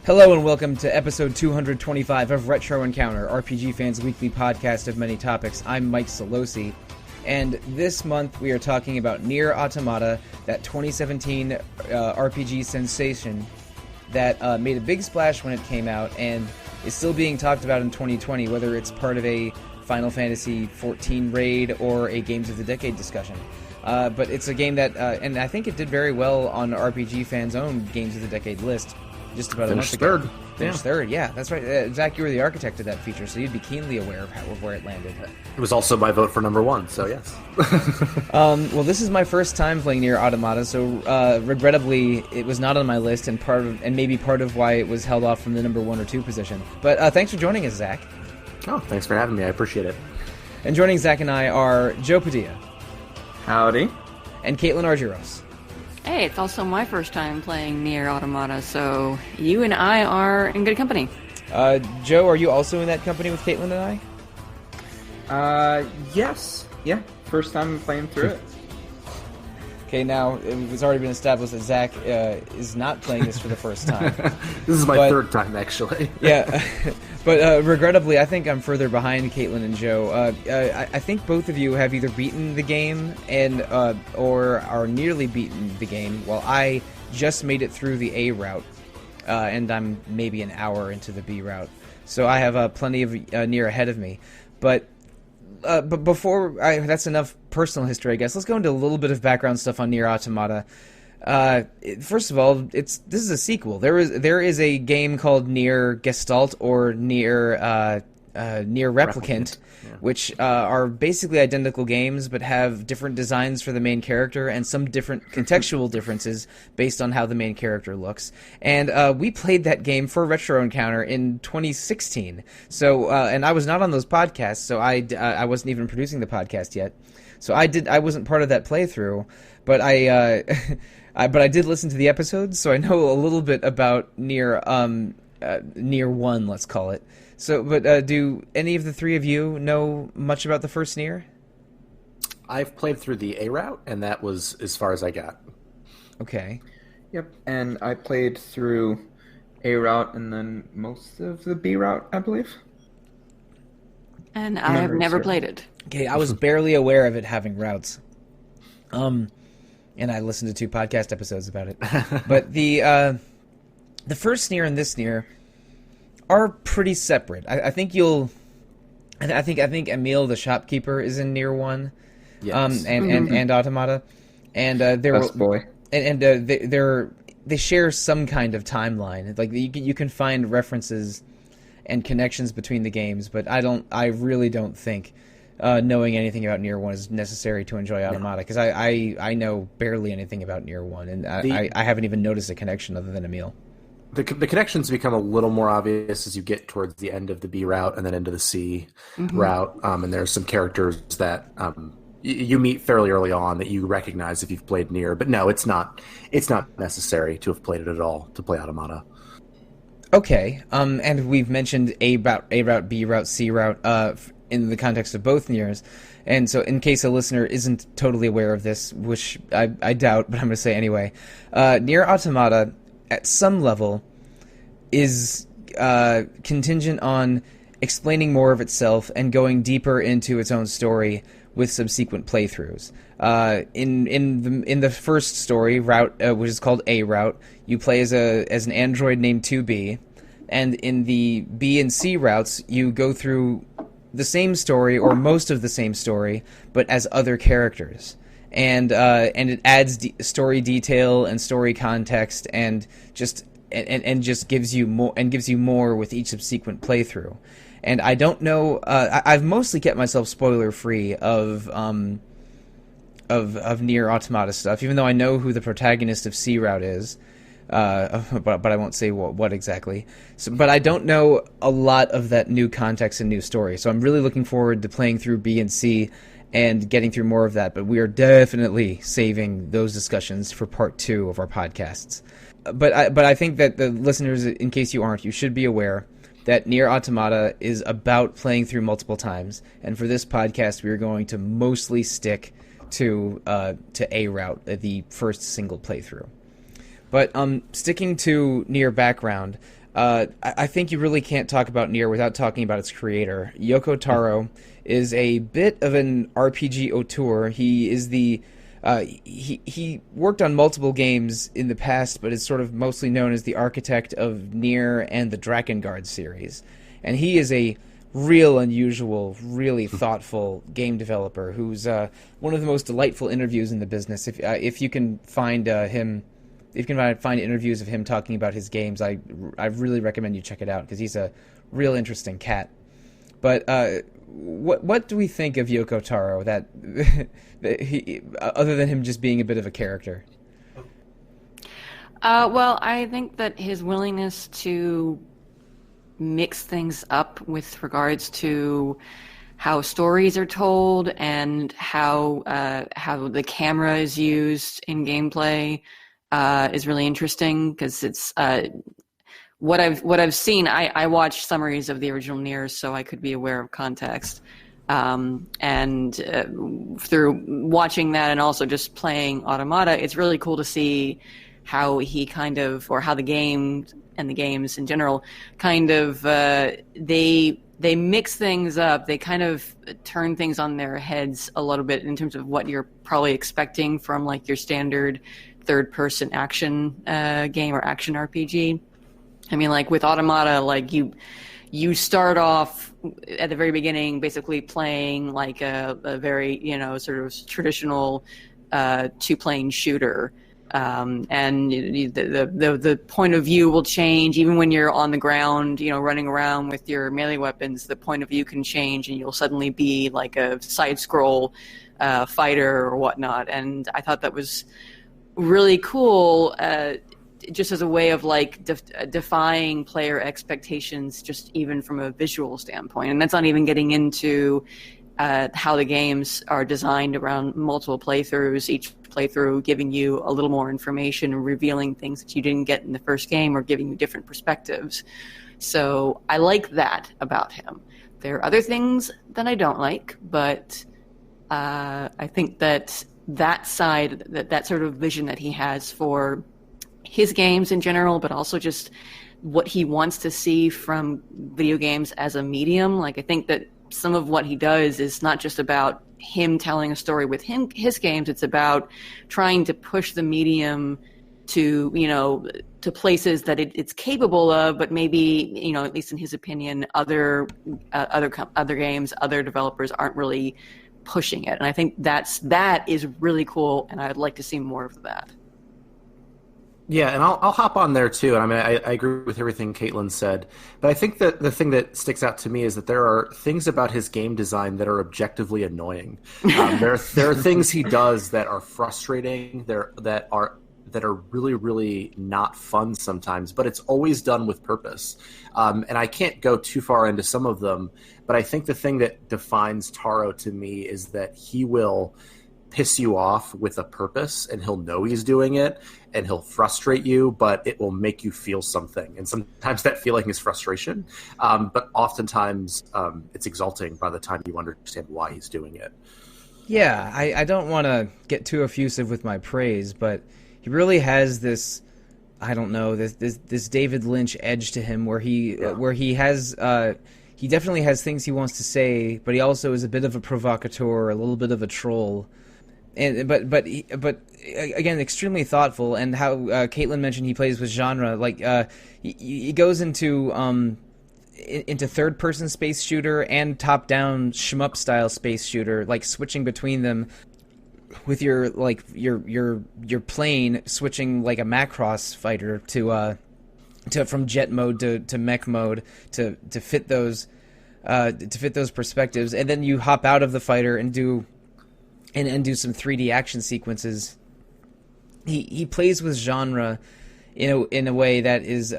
Hello and welcome to episode 225 of Retro Encounter, RPG fans' weekly podcast of many topics. I'm Mike Sollosi, and this month we are talking about NieR Automata, that 2017 RPG sensation that made a big splash when it came out and is still being talked about in 2020, whether it's part of a Final Fantasy XIV raid or a Games of the Decade discussion. But it's a game that, and I think it did very well on RPG fans' own Games of the Decade list. Just about Finished a month ago. third. Finished third, yeah, that's right. Zach, you were the architect of that feature, so you'd be keenly aware of where it landed. It was also my vote for number one, so yes. Well, this is my first time playing NieR Automata, so regrettably, it was not on my list, and maybe part of why it was held off from the number 1 or 2 position. But thanks for joining us, Zach. Oh, thanks for having me. I appreciate it. And joining Zach and I are Joe Padilla. Howdy. And Caitlin Argyros. Hey, it's also my first time playing NieR Automata, so you and I are in good company. Joe, are you also in that company with Caitlin and I? Yes. Yeah, first time playing through it. Okay, now, it's already been established that Zach is not playing this for the first time. This is my third time, actually. Yeah, but regrettably, I think I'm further behind Caitlin and Joe. I think both of you have either beaten the game or are nearly beaten the game, while I just made it through the A route, and I'm maybe an hour into the B route. So I have plenty of NieR ahead of me. But before that's enough personal history, I guess. Let's go into a little bit of background stuff on NieR Automata. First of all, this is a sequel. There is a game called NieR Gestalt or NieR Replicant, yeah. Which are basically identical games but have different designs for the main character and some different contextual differences based on how the main character looks. And we played that game for Retro Encounter in 2016. So and I was not on those podcasts, so I wasn't even producing the podcast yet. So I wasn't part of that playthrough, but but I did listen to the episodes, so I know a little bit about NieR 1, let's call it. So, but do any of the three of you know much about the first NieR? I've played through the A route, and that was as far as I got. Okay. Yep, and I played through A route and then most of the B route, I believe. And I have never played it. Okay, I was barely aware of it having routes. And I listened to 2 podcast episodes about it. But the first NieR and this NieR are pretty separate. I think I think Emil the shopkeeper is in NieR 1. Yes. And Automata. And Best boy. And they share some kind of timeline. Like you can find references and connections between the games, but I really don't think knowing anything about NieR 1 is necessary to enjoy Automata, because I know barely anything about NieR 1, and I haven't even noticed a connection other than Emil. The connections become a little more obvious as you get towards the end of the B route and then into the C route, and there's some characters that you meet fairly early on that you recognize if you've played NieR, but no, it's not necessary to have played it at all to play Automata. Okay, and we've mentioned A route, B route, C route in the context of both NieRs, and so in case a listener isn't totally aware of this, which I doubt, but I'm going to say anyway, NieR Automata, at some level, is contingent on explaining more of itself and going deeper into its own story with subsequent playthroughs. In the first story route, which is called A route, you play as an android named 2B, and in the B and C routes, you go through the same story or most of the same story, but as other characters. And it adds story detail and story context and just gives you more with each subsequent playthrough. And I don't know. I've mostly kept myself spoiler free of NieR Automata stuff, even though I know who the protagonist of C route is. But I won't say what exactly. So, but I don't know a lot of that new context and new story. So I'm really looking forward to playing through B and C and getting through more of that, but we are definitely saving those discussions for part 2 of our podcasts. But I think that the listeners, in case you aren't, you should be aware that NieR Automata is about playing through multiple times, and for this podcast, we are going to mostly stick to A route, the first single playthrough. But sticking to NieR background, I think you really can't talk about NieR without talking about its creator. Yoko Taro is a bit of an RPG auteur. He is the he worked on multiple games in the past, but is sort of mostly known as the architect of NieR and the Drakengard series. And he is a real unusual, really thoughtful game developer who's one of the most delightful interviews in the business. If you can find him, if you can find interviews of him talking about his games, I really recommend you check it out because he's a real interesting cat. But what do we think of Yoko Taro? That he, other than him just being a bit of a character. Well, I think that his willingness to mix things up with regards to how stories are told and how the camera is used in gameplay is really interesting because it's what I've seen. I watched summaries of the original NieR, so I could be aware of context. And through watching that and also just playing Automata, it's really cool to see how he kind of, or how the game and the games in general kind of they mix things up. They kind of turn things on their heads a little bit in terms of what you're probably expecting from like your standard third-person action game or action RPG. I mean, like with Automata, like you start off at the very beginning basically playing like a very, sort of traditional two-plane shooter. And the point of view will change even when you're on the ground, running around with your melee weapons. The point of view can change and you'll suddenly be like a side-scroll fighter or whatnot. And I thought that was really cool, just as a way of like defying player expectations, just even from a visual standpoint. And that's not even getting into how the games are designed around multiple playthroughs, each playthrough giving you a little more information and revealing things that you didn't get in the first game or giving you different perspectives. So I like that about him. There are other things that I don't like, but I think that side, that sort of vision that he has for his games in general, but also just what he wants to see from video games as a medium. Like, I think that some of what he does is not just about him telling a story with his games. It's about trying to push the medium to, to places that it's capable of, but maybe, at least in his opinion, other games, other developers aren't really pushing it. And I think that is really cool, and I'd like to see more of that. Yeah, and I'll hop on there too. And I mean, I agree with everything Caitlin said, but I think that the thing that sticks out to me is that there are things about his game design that are objectively annoying. There are things he does that are frustrating. That are really, really not fun sometimes, but it's always done with purpose. And I can't go too far into some of them, but I think the thing that defines Taro to me is that he will piss you off with a purpose, and he'll know he's doing it, and he'll frustrate you, but it will make you feel something. And sometimes that feeling is frustration, but oftentimes it's exalting by the time you understand why he's doing it. Yeah, I don't want to get too effusive with my praise, but he really has this, I don't know, this David Lynch edge to him where he has he definitely has things he wants to say, but he also is a bit of a provocateur, a little bit of a troll. And but again, extremely thoughtful. And how Caitlin mentioned he plays with genre, like he goes into third-person space shooter and top-down shmup style space shooter, like switching between them with your plane switching like a Macross fighter to from jet mode to mech mode to fit those perspectives, and then you hop out of the fighter and do some 3D action sequences. He plays with genre in a way that is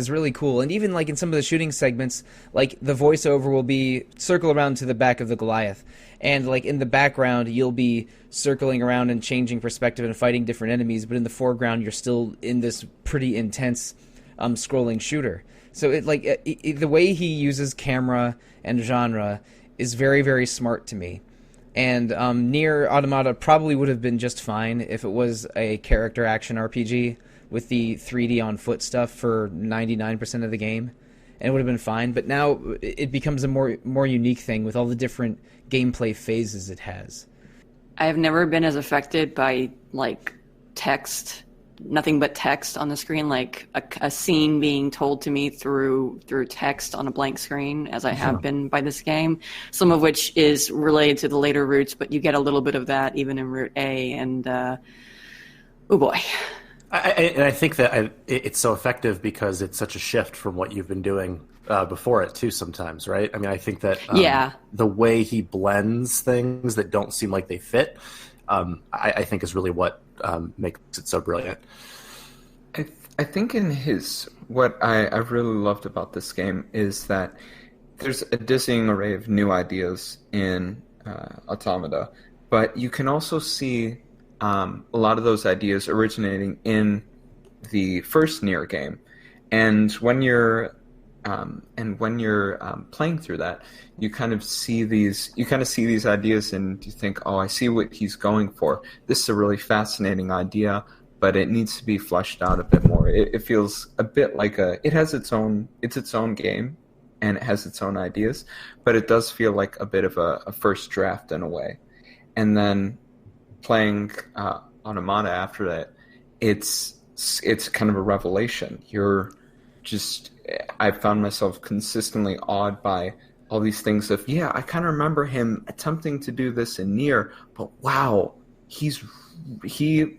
really cool. And even like in some of the shooting segments, like the voiceover will be circle around to the back of the Goliath, and like in the background you'll be circling around and changing perspective and fighting different enemies, but in the foreground you're still in this pretty intense scrolling shooter. So the way he uses camera and genre is very, very smart to me. And NieR Automata probably would have been just fine if it was a character action RPG with the 3D on foot stuff for 99% of the game, and it would have been fine. But now it becomes a more unique thing with all the different gameplay phases it has. I have never been as affected by like text, nothing but text on the screen, like a scene being told to me through text on a blank screen as I have been by this game. Some of which is related to the later routes, but you get a little bit of that even in Route A. And oh boy. I think that it's so effective because it's such a shift from what you've been doing before it too. Sometimes, right? I mean, I think that the way he blends things that don't seem like they fit, I think is really what makes it so brilliant. I think what I've really loved about this game is that there's a dizzying array of new ideas in Automata, but you can also see a lot of those ideas originating in the first NieR game, and when you're playing through that, you kind of see these ideas, and you think, oh, I see what he's going for. This is a really fascinating idea, but it needs to be fleshed out a bit more. It feels a bit like it's its own game, and it has its own ideas, but it does feel like a bit of a first draft in a way. And then playing Automata after that, it's kind of a revelation. I found myself consistently awed by all these things of, I kind of remember him attempting to do this in NieR, but wow,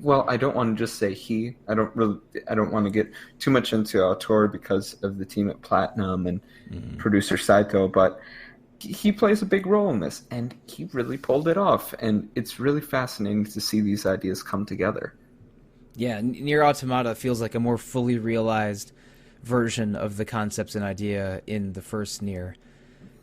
well, I don't want to just say he. I don't want to get too much into auteur because of the team at Platinum and producer Saito, but he plays a big role in this, and he really pulled it off, and it's really fascinating to see these ideas come together. Yeah, NieR Automata feels like a more fully realized version of the concepts and idea in the first NieR,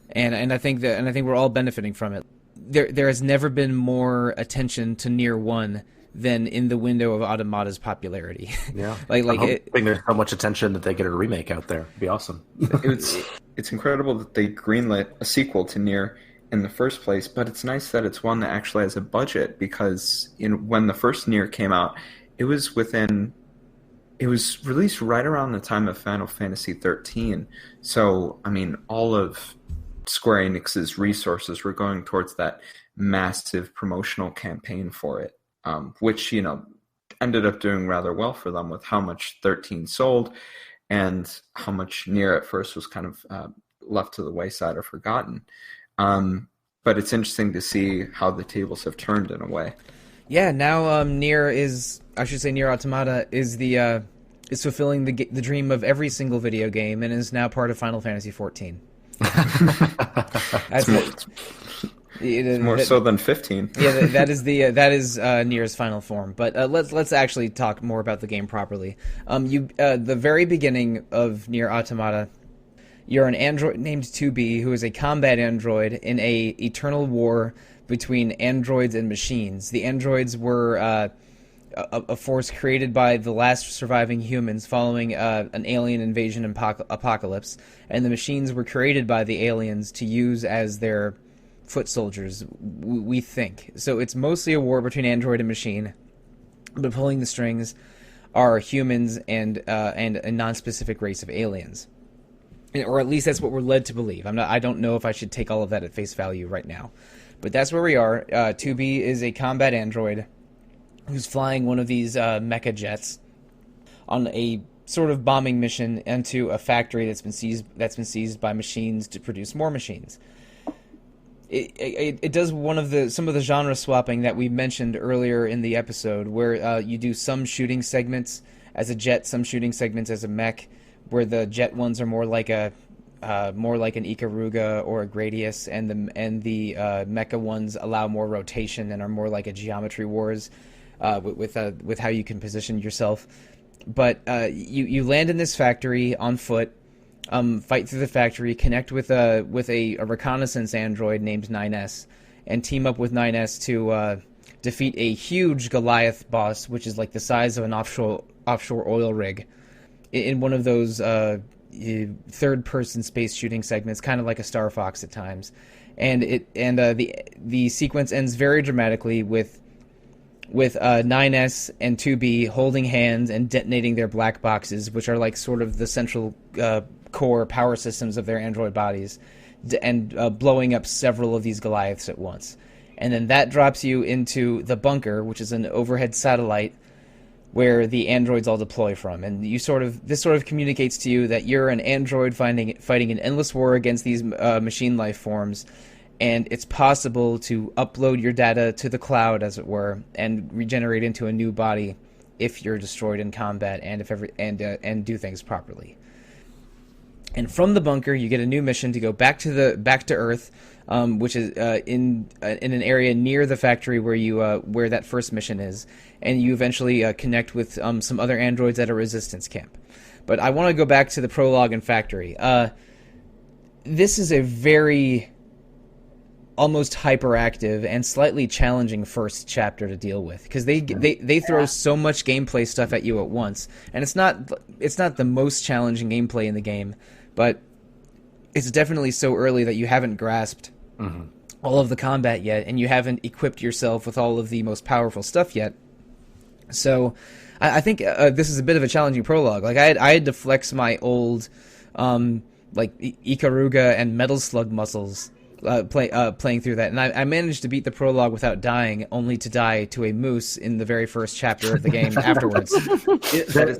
and I think we're all benefiting from it. There has never been more attention to NieR 1 than in the window of Automata's popularity. Yeah, I'm hoping there's so much attention that they get a remake out there. It'd be awesome. It's incredible that they greenlit a sequel to NieR in the first place, but it's nice that it's one that actually has a budget, because when the first NieR came out, it was released right around the time of Final Fantasy 13. So, I mean, all of Square Enix's resources were going towards that massive promotional campaign for it, which, ended up doing rather well for them with how much 13 sold and how much NieR at first was kind of left to the wayside or forgotten. But it's interesting to see how the tables have turned in a way. Yeah, now NieR Automata is is fulfilling the dream of every single video game, and is now part of Final Fantasy 14. It's more so than 15. Yeah, that is NieR's final form. But let's actually talk more about the game properly. The very beginning of NieR Automata, you're an android named 2B who is a combat android in a eternal war between androids and machines. The androids were a force created by the last surviving humans following an alien invasion apocalypse, and the machines were created by the aliens to use as their foot soldiers, we think. So it's mostly a war between android and machine, but pulling the strings are humans and a non-specific race of aliens, or at least that's what we're led to believe. I don't know if I should take all of that at face value right now, but that's where we are. 2B is a combat android who's flying one of these mecha jets on a sort of bombing mission into a factory that's been seized by machines to produce more machines. It does some of the genre swapping that we mentioned earlier in the episode, where you do some shooting segments as a jet, some shooting segments as a mech, where the jet ones are more like an Ikaruga or a Gradius, and the mecha ones allow more rotation and are more like a Geometry Wars, with how you can position yourself. But you land in this factory on foot. Fight through the factory, connect with a reconnaissance android named 9S, and team up with 9S to defeat a huge Goliath boss, which is like the size of an offshore oil rig, in one of those third-person space shooting segments, kind of like a Star Fox at times. And the sequence ends very dramatically with with 9S and 2B holding hands and detonating their black boxes, which are like sort of the central core power systems of their android bodies, and blowing up several of these Goliaths at once. And then that drops you into the bunker, which is an overhead satellite where the androids all deploy from. And this sort of communicates to you that you're an android fighting an endless war against these machine life forms, and it's possible to upload your data to the cloud, as it were, and regenerate into a new body if you're destroyed in combat and do things properly. And from the bunker, you get a new mission to go back to Earth, which is in an area near the factory where that first mission is, and you eventually connect with some other androids at a resistance camp. But I want to go back to the prologue and factory. This is a very almost hyperactive and slightly challenging first chapter to deal with, because they throw so much gameplay stuff at you at once, and it's not the most challenging gameplay in the game, but it's definitely so early that you haven't grasped all of the combat yet, and you haven't equipped yourself with all of the most powerful stuff yet. So I think this is a bit of a challenging prologue. Like I had to flex my old like Ikaruga and Metal Slug muscles playing through that, and I managed to beat the prologue without dying, only to die to a moose in the very first chapter of the game afterwards.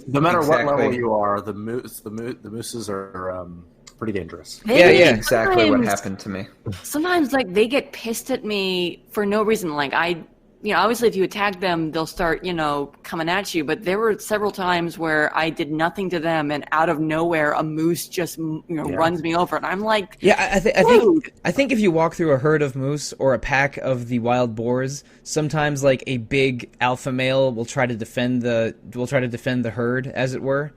No matter what level you are, the mooses are pretty dangerous. Yeah, exactly what happened to me. Sometimes, like, they get pissed at me for no reason. Like, obviously if you attack them, they'll start, coming at you. But there were several times where I did nothing to them, and out of nowhere, a moose just, runs me over. And I'm like, I think if you walk through a herd of moose or a pack of the wild boars, sometimes like a big alpha male will try to defend the herd, as it were.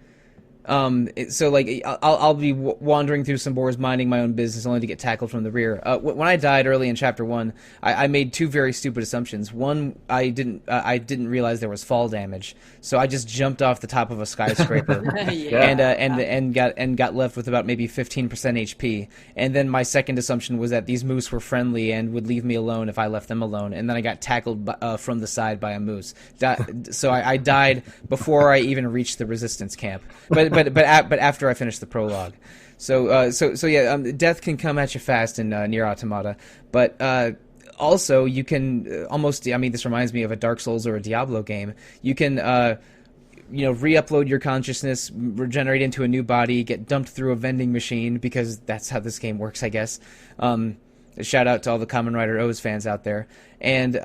So like I'll be wandering through some boars, minding my own business, only to get tackled from the rear. When I died early in chapter 1, I made two very stupid assumptions. One, I didn't realize there was fall damage, so I just jumped off the top of a skyscraper and got left with about maybe 15% HP. And then my second assumption was that these moose were friendly and would leave me alone if I left them alone. And then I got tackled from the side by a moose. So I died before I even reached the resistance camp. But after I finished the prologue, so death can come at you fast in NieR Automata, but also you can almost. I mean, this reminds me of a Dark Souls or a Diablo game. You can re-upload your consciousness, regenerate into a new body, get dumped through a vending machine, because that's how this game works, I guess. Shout out to all the Kamen Rider O's fans out there, and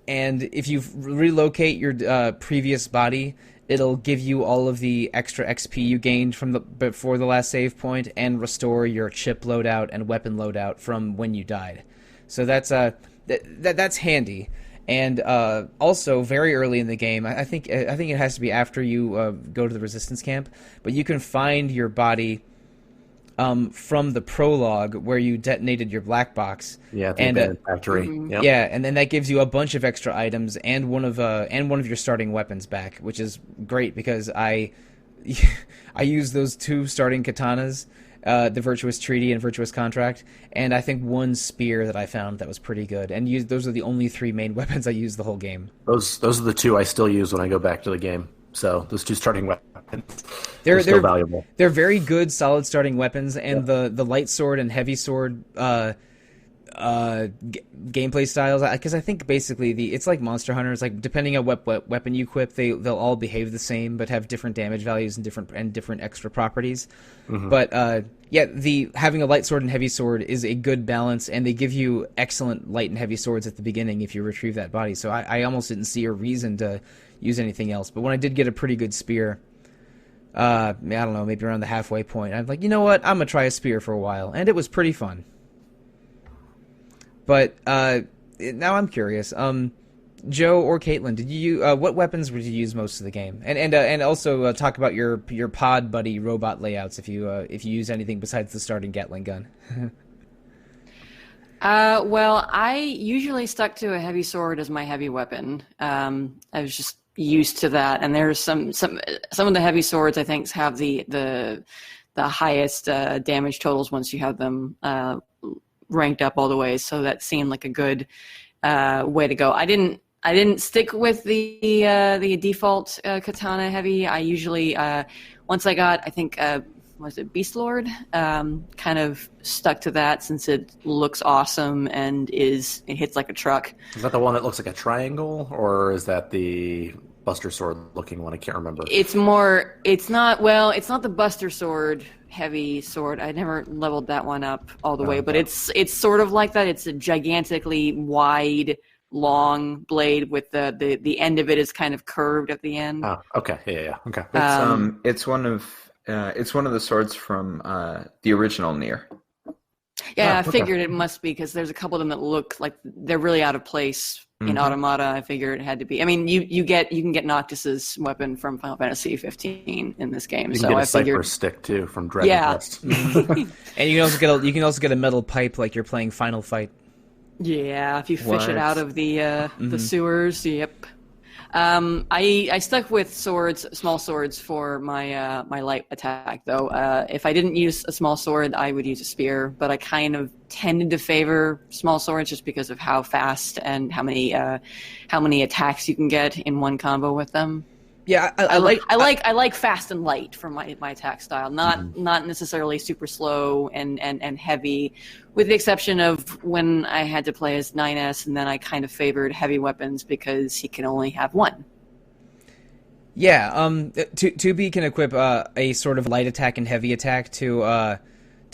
if you relocate your previous body, it'll give you all of the extra XP you gained from before the last save point, and restore your chip loadout and weapon loadout from when you died. So that's handy. And also, very early in the game, I think it has to be after you go to the resistance camp, but you can find your body from the prologue where you detonated your black box. Yeah, the factory. Yep. Yeah, and then that gives you a bunch of extra items and one of your starting weapons back, which is great because I used those two starting katanas, the Virtuous Treaty and Virtuous Contract, and I think one spear that I found that was pretty good. And those are the only three main weapons I used the whole game. Those are the two I still use when I go back to the game. So those two starting weapons, they're still valuable. They're very good, solid starting weapons, and the light sword and heavy sword gameplay styles. Because I think basically it's like Monster Hunter. It's like depending on what weapon you equip, they'll all behave the same, but have different damage values and different extra properties. Mm-hmm. But having a light sword and heavy sword is a good balance, and they give you excellent light and heavy swords at the beginning if you retrieve that body. So I almost didn't see a reason to use anything else. But when I did get a pretty good spear, I don't know, maybe around the halfway point, I'm like, you know what, I'm gonna try a spear for a while, and it was pretty fun. But now I'm curious, Joe or Caitlin, did you what weapons would you use most of the game? And also talk about your pod buddy robot layouts if you use anything besides the starting Gatling gun. Well, I usually stuck to a heavy sword as my heavy weapon. I was just used to that, and there's some of the heavy swords I think have the highest damage totals once you have them ranked up all the way. So that seemed like a good way to go. I I didn't stick with the default katana heavy. I usually once I got, I think, was it Beast Lord? Kind of stuck to that since it looks awesome and it hits like a truck. Is that the one that looks like a triangle, or is that the Buster Sword looking one? I can't remember. It's not the Buster Sword heavy sword. I never leveled that one up all the way, but it's sort of like that. It's a gigantically wide, long blade with the end of it is kind of curved at the end. Oh, okay. Yeah. Okay. It's one of the swords from the original NieR. Yeah, I figured it must be because there's a couple of them that look like they're really out of place in Automata. I figured it had to be. I mean, you can get Noctis's weapon from Final Fantasy 15 in this game. You can get a Cypher stick too from Dragon Quest. And you can also get a metal pipe like you're playing Final Fight. Yeah, if you fish it out of the sewers. Yep. I stuck with small swords for my my light attack though. If I didn't use a small sword, I would use a spear, but I kind of tended to favor small swords just because of how fast and how many attacks you can get in one combo with them. Yeah, I like fast and light for my attack style, not necessarily super slow and heavy, with the exception of when I had to play as 9S, and then I kind of favored heavy weapons because he can only have one. Yeah, 2B can equip a sort of light attack and heavy attack to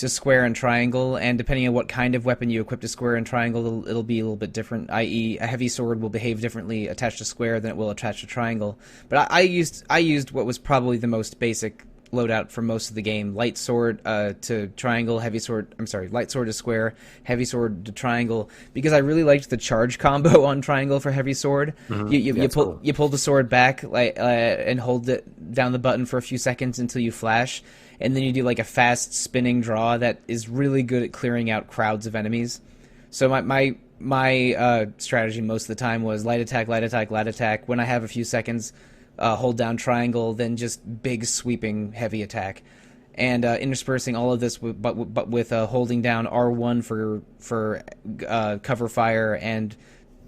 square and triangle, and depending on what kind of weapon you equip to square and triangle, it'll be a little bit different, i.e. a heavy sword will behave differently attached to square than it will attached to triangle. But I used what was probably the most basic loadout for most of the game: light sword to triangle, light sword to square, heavy sword to triangle, because I really liked the charge combo on triangle for heavy sword. You pull the sword back and hold it down the button for a few seconds until you flash, and then you do like a fast spinning draw that is really good at clearing out crowds of enemies. So my strategy most of the time was light attack, light attack, light attack. When I have a few seconds, hold down triangle, then just big sweeping heavy attack, and interspersing all of this with holding down R1 for cover fire and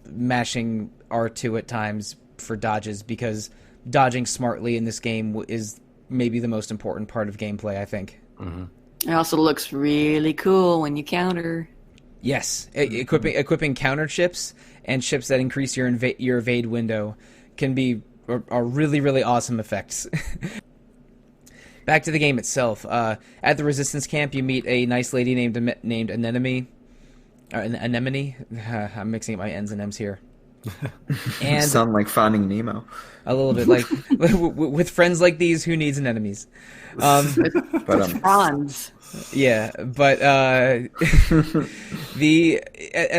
mashing R2 at times for dodges, because dodging smartly in this game is maybe the most important part of gameplay, I think. It also looks really cool when you counter. Yes, equipping counter chips and chips that increase your evade window are really, really awesome effects. Back to the game itself. At the Resistance Camp, you meet a nice lady named Anemone. Anemone? I'm mixing up my N's and M's here. And sound like Finding Nemo. A little bit like with friends like these, who needs an enemies? But Franz. Yeah, but at the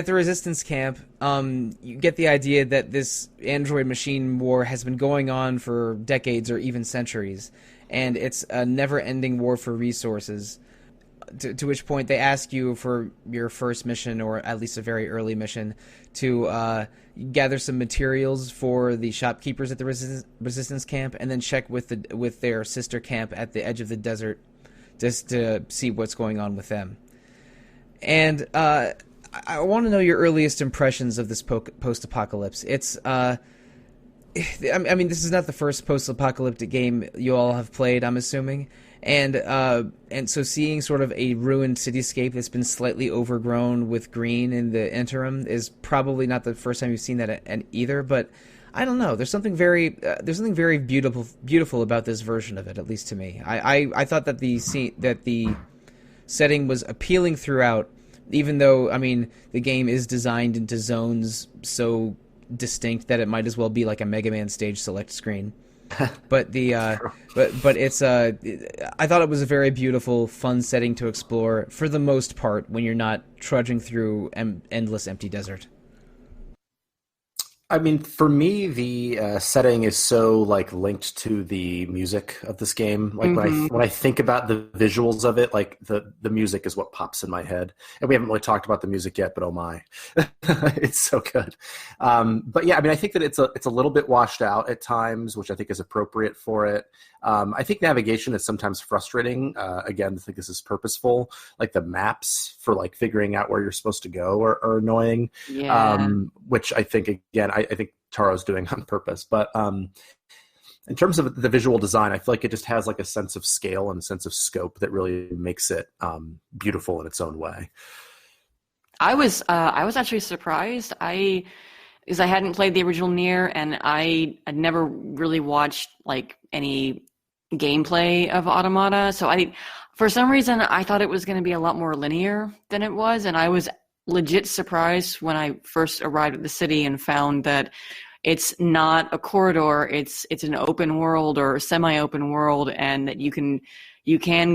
Resistance Camp, you get the idea that this android machine war has been going on for decades or even centuries, and it's a never-ending war for resources. To which point they ask you for your first mission, or at least a very early mission, to gather some materials for the shopkeepers at the Resistance Camp, and then check with their sister camp at the edge of the desert, just to see what's going on with them. And I want to know your earliest impressions of this post-apocalypse. It's I mean, this is not the first post-apocalyptic game you all have played, I'm assuming. And so seeing sort of a ruined cityscape that's been slightly overgrown with green in the interim is probably not the first time you've seen that either. But I don't know. There's something very beautiful about this version of it, at least to me. I thought that the setting was appealing throughout, even though, I mean, the game is designed into zones so distinct that it might as well be like a Mega Man stage select screen. But but it's I thought it was a very beautiful, fun setting to explore for the most part when you're not trudging through endless empty desert. I mean, for me, the setting is so like linked to the music of this game. Like when I think about the visuals of it, like the music is what pops in my head. And we haven't really talked about the music yet, but oh my, it's so good. But yeah, I mean, I think that it's a little bit washed out at times, which I think is appropriate for it. I think navigation is sometimes frustrating. Again, I think this is purposeful. Like the maps for like figuring out where you're supposed to go are annoying. Yeah. Which I think, again, I think Taro's doing on purpose. But in terms of the visual design, I feel like it just has like a sense of scale and a sense of scope that really makes it beautiful in its own way. I was actually surprised. Because I hadn't played the original NieR, and I'd never really watched like any gameplay of Automata. So for some reason, I thought it was going to be a lot more linear than it was, and I was legit surprised when I first arrived at the city and found that it's not a corridor, it's an open world or semi-open world, and that you can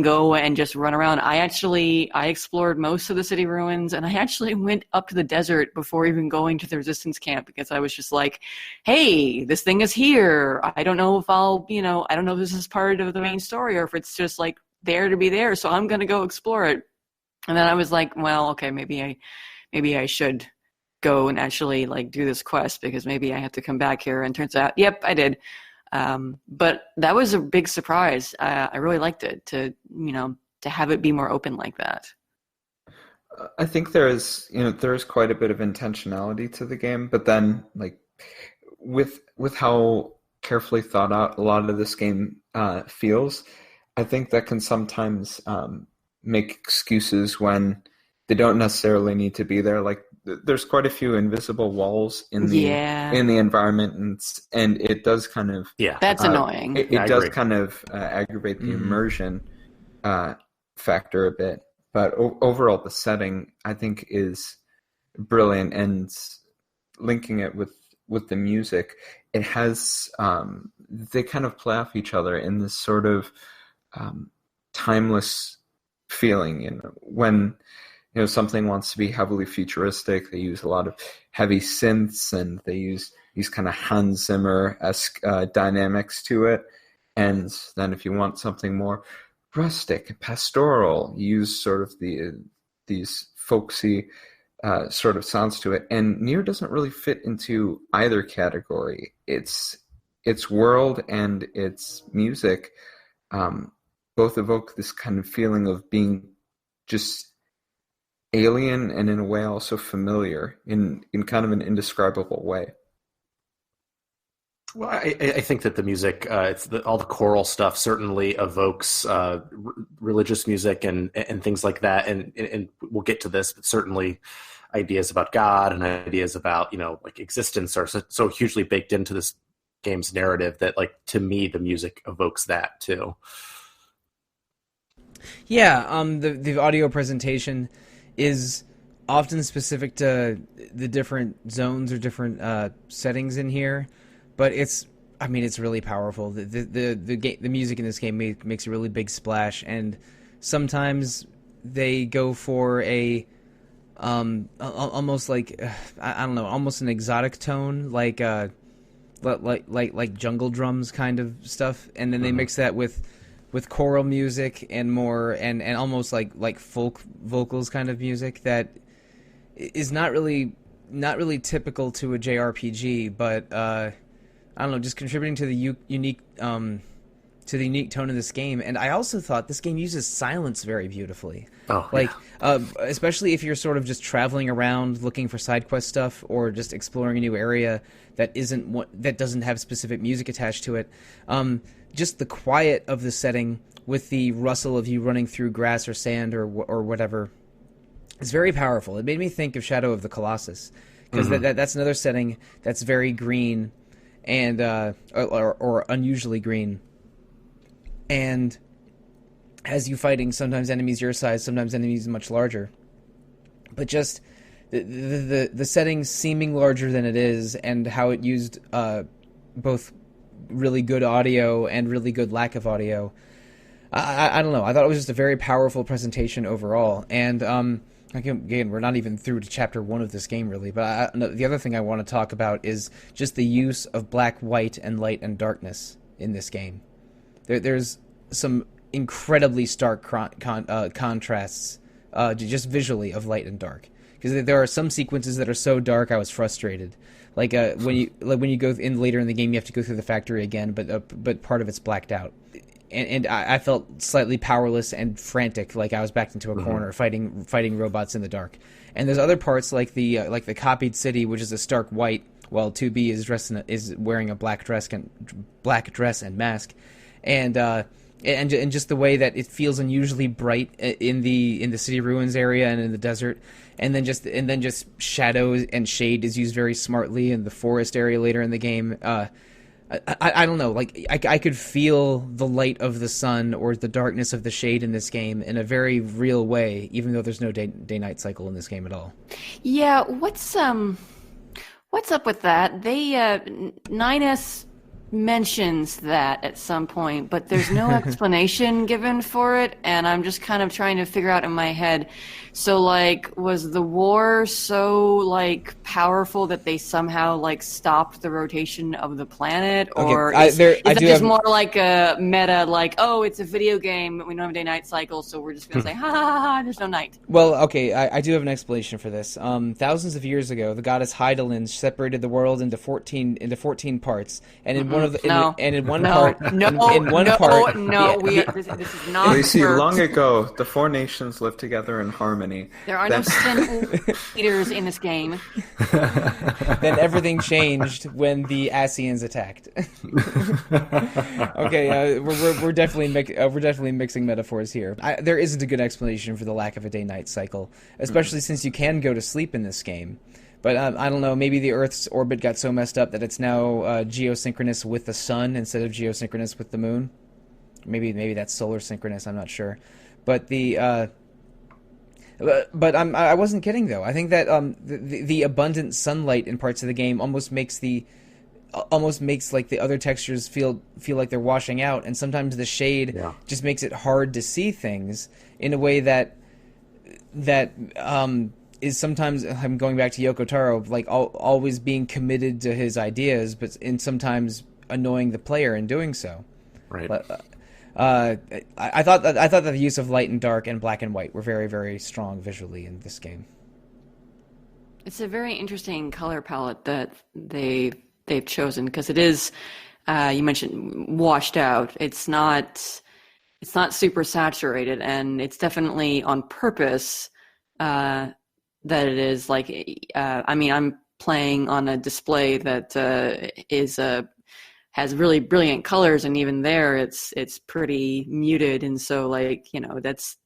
go and just run around. I explored most of the city ruins, and I actually went up to the desert before even going to the resistance camp, because I was just like, hey, this thing is here. I don't know if I don't know if this is part of the main story or if it's just like there to be there. So I'm going to go explore it. And then I was like, well, okay, maybe I should go and actually like do this quest, because maybe I have to come back here. And turns out, yep, I did. But that was a big surprise. I really liked it to have it be more open like that. I think there is quite a bit of intentionality to the game, but then like with how carefully thought out a lot of this game feels, I think that can sometimes make excuses when they don't necessarily need to be there. Like there's quite a few invisible walls in the environment, and it does kind of that's annoying. It does kind of aggravate the immersion factor a bit, but overall the setting I think is brilliant, and linking it with the music, it has they kind of play off each other in this sort of timeless feeling. When something wants to be heavily futuristic, they use a lot of heavy synths, and they use these kind of Hans Zimmer-esque dynamics to it. And then if you want something more rustic and pastoral, you use sort of these folksy sort of sounds to it. And NieR doesn't really fit into either category. Its world and its music both evoke this kind of feeling of being just alien, and in a way also familiar in kind of an indescribable way. Well, I think that the music, all the choral stuff certainly evokes religious music and things like that, and we'll get to this, but certainly ideas about God and ideas about like existence are so hugely baked into this game's narrative that, like, to me, the music evokes that too. Yeah, the audio presentation is often specific to the different zones or different settings in here, but it's really powerful. The music in this game makes a really big splash, and sometimes they go for a almost like I don't know, almost an exotic tone, like jungle drums kind of stuff, and then they mix that with choral music and more and almost like folk vocals kind of music that is not really typical to a JRPG, but I don't know, just contributing to the unique tone of this game. And I also thought this game uses silence very beautifully. Especially if you're sort of just traveling around looking for side quest stuff, or just exploring a new area that doesn't have specific music attached to it. Just the quiet of the setting with the rustle of you running through grass or sand or whatever is very powerful. It made me think of Shadow of the Colossus, because that's another setting that's very green and or unusually green, and has you fighting sometimes enemies your size, sometimes enemies much larger, but just the setting seeming larger than it is, and how it used both really good audio and really good lack of audio. I don't know. I thought it was just a very powerful presentation overall. And again, we're not even through to chapter 1 of this game really. But the other thing I want to talk about is just the use of black, white, and light and darkness in this game. There's some incredibly stark contrasts, just visually, of light and dark. Because there are some sequences that are so dark I was frustrated. Like when you go in later in the game, you have to go through the factory again, but part of it's blacked out, and I felt slightly powerless and frantic, like I was backed into a corner fighting robots in the dark. And there's other parts like the copied city, which is a stark white, while 2B is wearing a black dress and mask, and just the way that it feels unusually bright in the city ruins area and in the desert, and then just shadows and shade is used very smartly in the forest area later in the game. I don't know, like I could feel the light of the sun or the darkness of the shade in this game in a very real way, even though there's no day-night cycle in this game at all. Yeah, what's up with that? They 9S mentions that at some point, but there's no explanation given for it, and I'm just kind of trying to figure out in my head. So, like, was the war so, like, powerful that they somehow, like, stopped the rotation of the planet? Or is it just more like a meta, like, oh, it's a video game, we don't have a day-night cycle, so we're just going to say, ha, ha, ha, ha, there's no night. Well, okay, I do have an explanation for this. Thousands of years ago, the goddess Hydaelyn separated the world into 14 parts, and in one part, this is not. You see, long ago, the four nations lived together in harmony. There are no sin eaters in this game. Then everything changed when the Asians attacked. Okay, we're definitely mixing metaphors here. There isn't a good explanation for the lack of a day-night cycle, especially since you can go to sleep in this game. But I don't know, maybe the Earth's orbit got so messed up that it's now geosynchronous with the sun instead of geosynchronous with the moon. Maybe that's solar synchronous, I'm not sure. But I wasn't kidding though. I think that the abundant sunlight in parts of the game almost makes like the other textures feel like they're washing out, and sometimes the shade just makes it hard to see things in a way that is sometimes, I'm going back to Yoko Taro, like always being committed to his ideas, but sometimes annoying the player in doing so. Right. But, I thought that the use of light and dark and black and white were very, very strong visually in this game. It's a very interesting color palette that they've chosen, because it is, you mentioned washed out. It's not super saturated, and it's definitely on purpose that it is like. I'm playing on a display that has really brilliant colors, and even there it's pretty muted, and so like,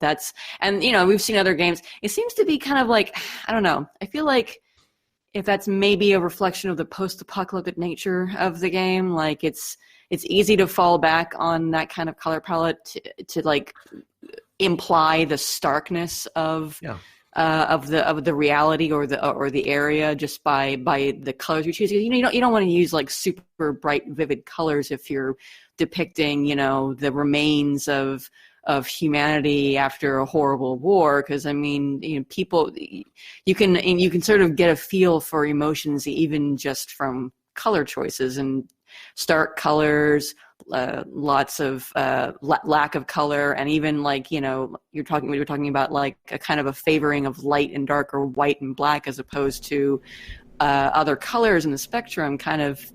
that's and we've seen other games. It seems to be kind of like, I don't know, I feel like if that's maybe a reflection of the post-apocalyptic nature of the game, like it's easy to fall back on that kind of color palette to like imply the starkness of the reality or the area just by the colors you choose. You don't want to use like super bright, vivid colors if you're depicting the remains of humanity after a horrible war, because people, you can sort of get a feel for emotions even just from color choices, and stark colors, lots of lack of color, and even like we were talking about like a kind of a favoring of light and dark, or white and black, as opposed to other colors in the spectrum. Kind of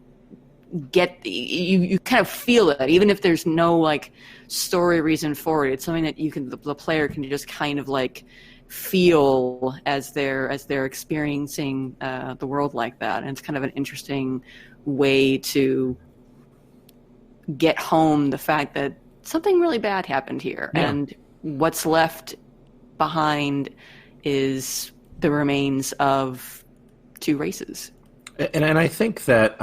you kind of feel it, even if there's no like story reason for it. It's something that the player can just kind of like feel as they're experiencing the world like that, and it's kind of an interesting way to get home the fact that something really bad happened here, and what's left behind is the remains of two races. And I think that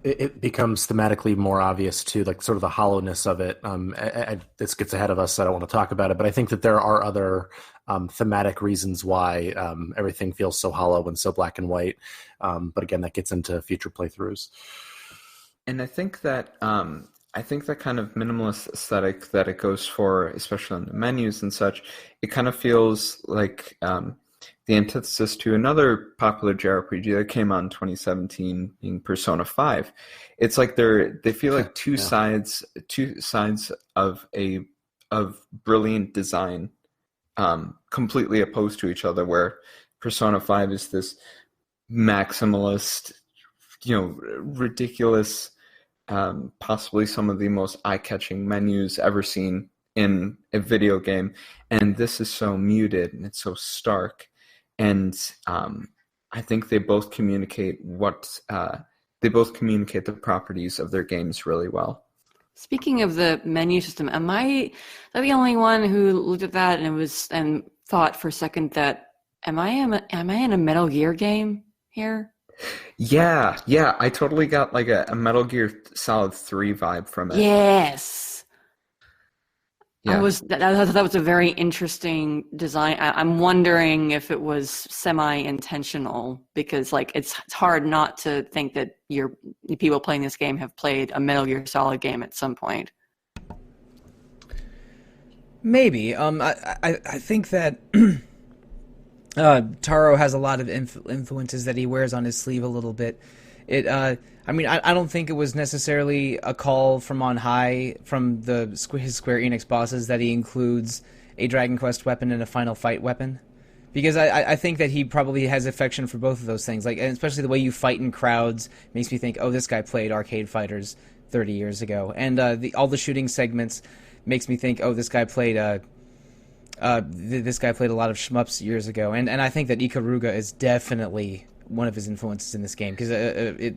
it becomes thematically more obvious too, like sort of the hollowness of it. This gets ahead of us, so I don't want to talk about it, but I think that there are other thematic reasons why everything feels so hollow and so black and white. But again, that gets into future playthroughs. And I think that kind of minimalist aesthetic that it goes for, especially on the menus and such, it kind of feels like the antithesis to another popular JRPG that came out in 2017, being Persona 5. It's like they feel like two sides of brilliant design, completely opposed to each other. Where Persona 5 is this maximalist, ridiculous, possibly some of the most eye-catching menus ever seen in a video game, and this is so muted and it's so stark. And I think they both communicate the properties of their games really well. Speaking of the menu system, am I the only one who looked at that and thought for a second that am I in a Metal Gear game here? Yeah, I totally got like a Metal Gear Solid 3 vibe from it. Yes. Yeah. That was a very interesting design. I'm wondering if it was semi-intentional, because like it's hard not to think that people playing this game have played a Metal Gear Solid game at some point. Maybe. I think that Taro has a lot of influences that he wears on his sleeve a little bit. I don't think it was necessarily a call from on high from his Square Enix bosses that he includes a Dragon Quest weapon and a Final Fight weapon, because I think that he probably has affection for both of those things. Like, and especially the way you fight in crowds makes me think, oh, this guy played Arcade Fighters 30 years ago, and all the shooting segments makes me think, oh, this guy played a lot of shmups years ago, and I think that Ikaruga is definitely one of his influences in this game, because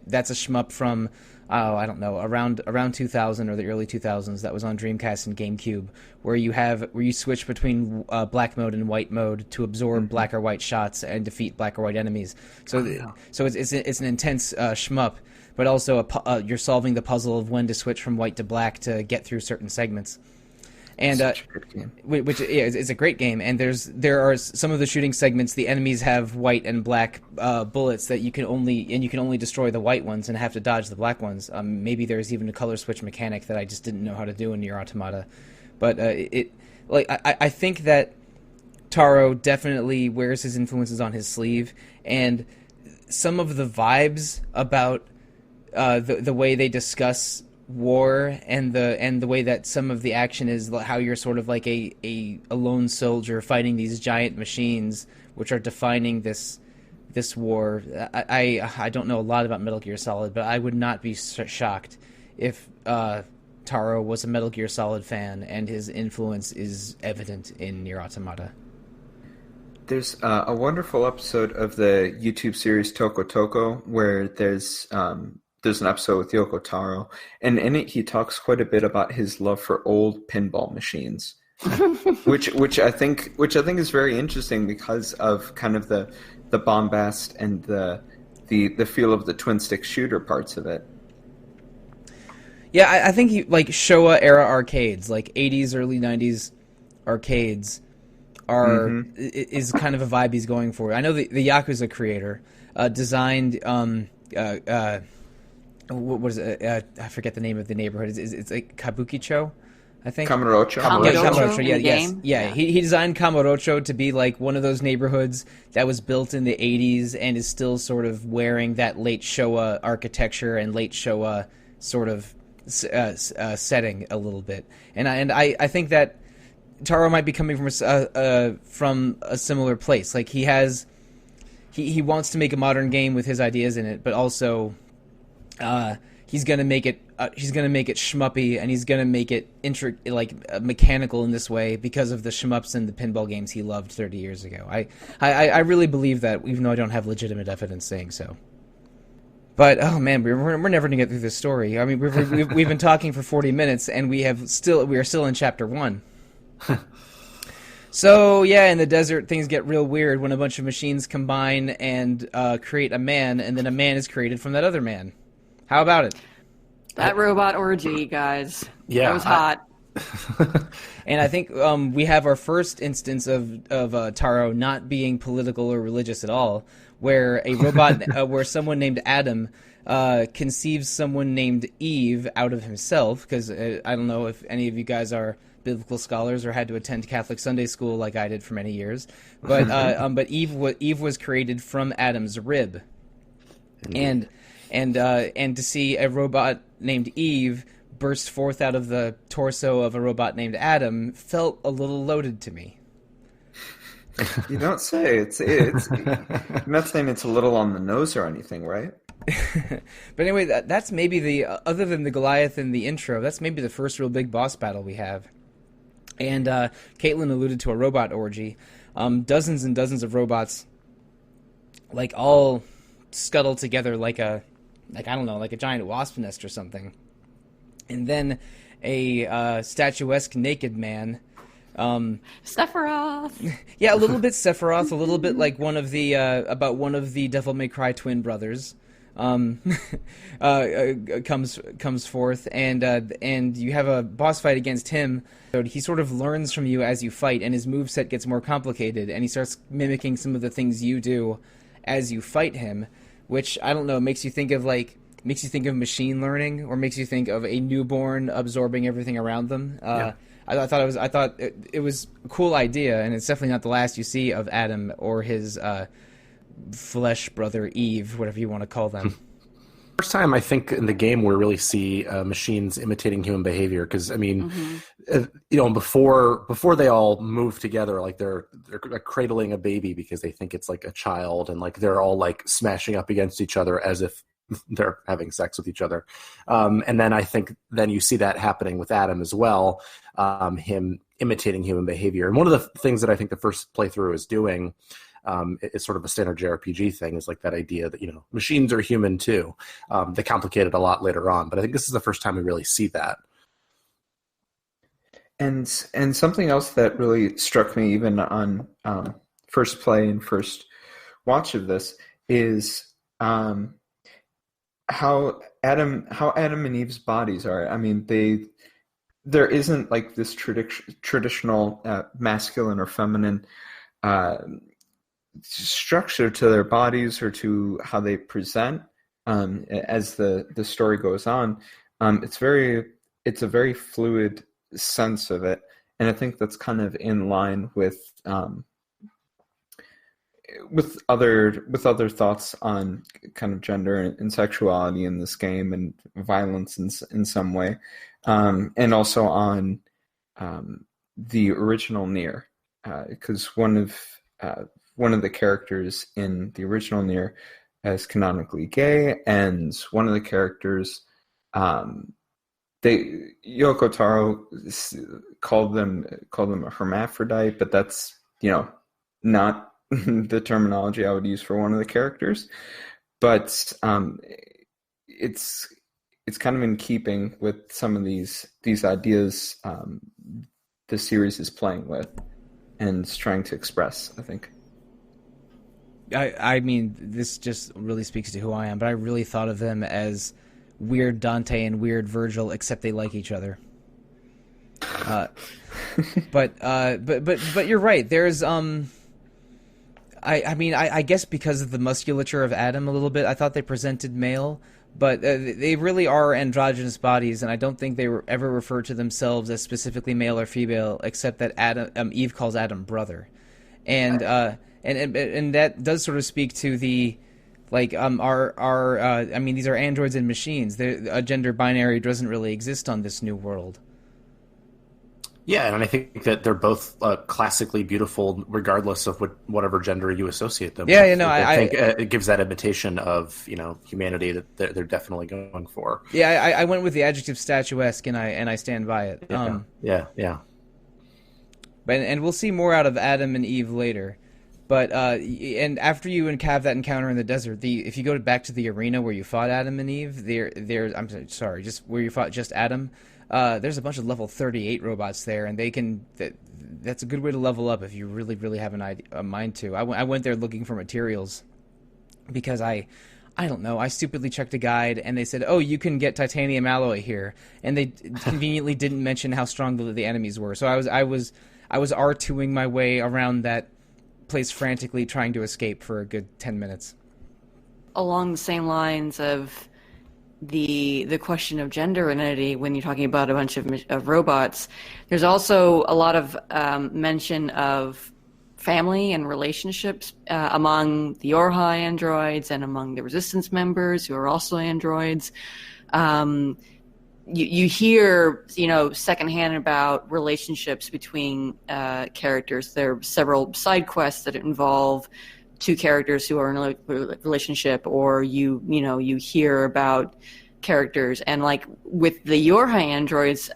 that's a shmup from I don't know, around 2000 or the early 2000s, that was on Dreamcast and GameCube, where you switch between black mode and white mode to absorb black or white shots and defeat black or white enemies. So it's an intense shmup, but also you're solving the puzzle of when to switch from white to black to get through certain segments. And Such a good game. Which it's a great game, and there are some of the shooting segments, the enemies have white and black bullets that you can only destroy the white ones and have to dodge the black ones. Maybe there's even a color switch mechanic that I just didn't know how to do in NieR Automata, but I think that Taro definitely wears his influences on his sleeve, and some of the vibes about the way they discuss war and the way that some of the action is, how you're sort of like a lone soldier fighting these giant machines which are defining this war. I don't know a lot about Metal Gear Solid, but I would not be shocked if Taro was a Metal Gear Solid fan and his influence is evident in NieR Automata. There's a wonderful episode of the YouTube series Toko Toko where there's an episode with Yoko Taro, and in it he talks quite a bit about his love for old pinball machines, which I think is very interesting because of kind of the bombast and the feel of the twin stick shooter parts of it. Yeah, I think he, like Showa era arcades, like 80s, early 90s arcades, is kind of a vibe he's going for. I know the Yakuza creator designed what is it? I forget the name of the neighborhood. It's like Kabukicho, I think. Kamurocho. Kamurocho. Yeah. He designed Kamurocho to be like one of those neighborhoods that was built in the 80s and is still sort of wearing that late Showa architecture and late Showa sort of setting a little bit. And I think that Taro might be coming from a similar place. Like he wants to make a modern game with his ideas in it, but also he's gonna make it shmuppy, and he's gonna make it mechanical in this way because of the shmups and the pinball games he loved 30 years ago. I really believe that, even though I don't have legitimate evidence saying so. But oh man, we're never gonna get through this story. I mean, we've been talking for 40 minutes, and we are still in chapter 1. So yeah, in the desert, things get real weird when a bunch of machines combine and create a man, and then a man is created from that other man. How about it? That robot orgy, guys. Yeah, that was hot. And I think we have our first instance of Taro not being political or religious at all, where a robot, where someone named Adam conceives someone named Eve out of himself, because I don't know if any of you guys are biblical scholars or had to attend Catholic Sunday school like I did for many years, but Eve was created from Adam's rib, and to see a robot named Eve burst forth out of the torso of a robot named Adam felt a little loaded to me. You don't say. It's I'm not saying it's a little on the nose or anything, right? But anyway, that's maybe other than the Goliath in the intro, that's maybe the first real big boss battle we have. And Caitlin alluded to a robot orgy. Dozens and dozens of robots like all scuttle together like a giant wasp nest or something. And then a statuesque naked man. Sephiroth. Yeah, a little bit Sephiroth, a little bit like one of the Devil May Cry twin brothers. Comes forth, and you have a boss fight against him. So he sort of learns from you as you fight, and his moveset gets more complicated, and he starts mimicking some of the things you do as you fight him, which, I don't know, makes you think of machine learning, or makes you think of a newborn absorbing everything around them. I thought it was a cool idea, and it's definitely not the last you see of Adam or his flesh brother Eve, whatever you want to call them. First time I think in the game we really see machines imitating human behavior, because I mean, before they all move together, like they're cradling a baby because they think it's like a child, and like they're all like smashing up against each other as if they're having sex with each other. And then I think then you see that happening with Adam as well, him imitating human behavior. And one of the things that I think the first playthrough is doing, it's sort of a standard JRPG thing, is like that idea that, machines are human too. They complicate it a lot later on, but I think this is the first time we really see that. And something else that really struck me even on first play and first watch of this is how Adam and Eve's bodies are. I mean, there isn't like this traditional masculine or feminine structure to their bodies or to how they present as the story goes on. It's a very fluid sense of it, and I think that's kind of in line with other thoughts on kind of gender and sexuality in this game, and violence in some way, and also on the original NieR, because one of the characters in the original NieR is canonically gay, and one of the characters, Yoko Taro called them a hermaphrodite, but that's not the terminology I would use for one of the characters. But it's kind of in keeping with some of these ideas the series is playing with and is trying to express, I think. I mean, this just really speaks to who I am, but I really thought of them as weird Dante and weird Virgil, except they like each other. But you're right. There's I guess because of the musculature of Adam a little bit, I thought they presented male, but they really are androgynous bodies, and I don't think they were ever referred to themselves as specifically male or female, except that Eve calls Adam brother, and that does sort of speak to the these are androids and machines. A gender binary doesn't really exist on this new world. Yeah, and I think that they're both classically beautiful, regardless of whatever gender you associate them with. I think it gives that imitation of humanity that they're definitely going for. Yeah, I went with the adjective statuesque, and I stand by it. Yeah. And we'll see more out of Adam and Eve later. But and after you have that encounter in the desert, if you go back to the arena where you fought Adam and Eve, just where you fought just Adam. There's a bunch of level 38 robots there, and that's a good way to level up if you really, really have a mind to. I went there looking for materials because I don't know, I stupidly checked a guide, and they said, oh, you can get titanium alloy here, and they conveniently didn't mention how strong the enemies were. So I was R2ing my way around that place frantically, trying to escape for a good 10 minutes. Along the same lines of the question of gender identity, when you're talking about a bunch of robots, there's also a lot of mention of family and relationships among the Orhai androids and among the Resistance members who are also androids. You hear, secondhand about relationships between characters. There are several side quests that involve two characters who are in a relationship, or you hear about characters, and like with the Yorhai androids,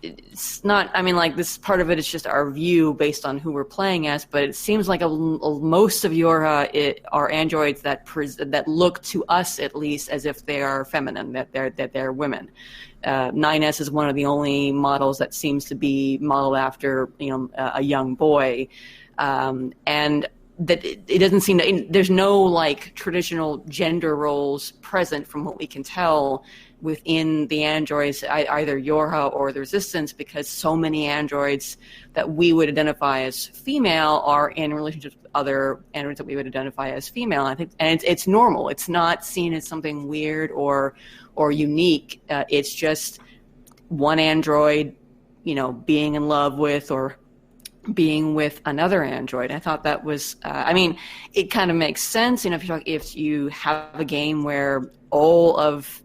it's not, I mean, like, this part of it is just our view based on who we're playing as, but it seems like most of Yorha are androids that look to us, at least, as if they are feminine, that they're women. 9S is one of the only models that seems to be modeled after, a young boy. And that it doesn't seem to, there's no like traditional gender roles present from what we can tell within the androids, either Yorha or the Resistance, because so many androids that we would identify as female are in relationships with other androids that we would identify as female. I think, and it's normal. It's not seen as something weird or unique. It's just one android, being in love with or being with another android. I thought that was, it kind of makes sense. If you have a game where all of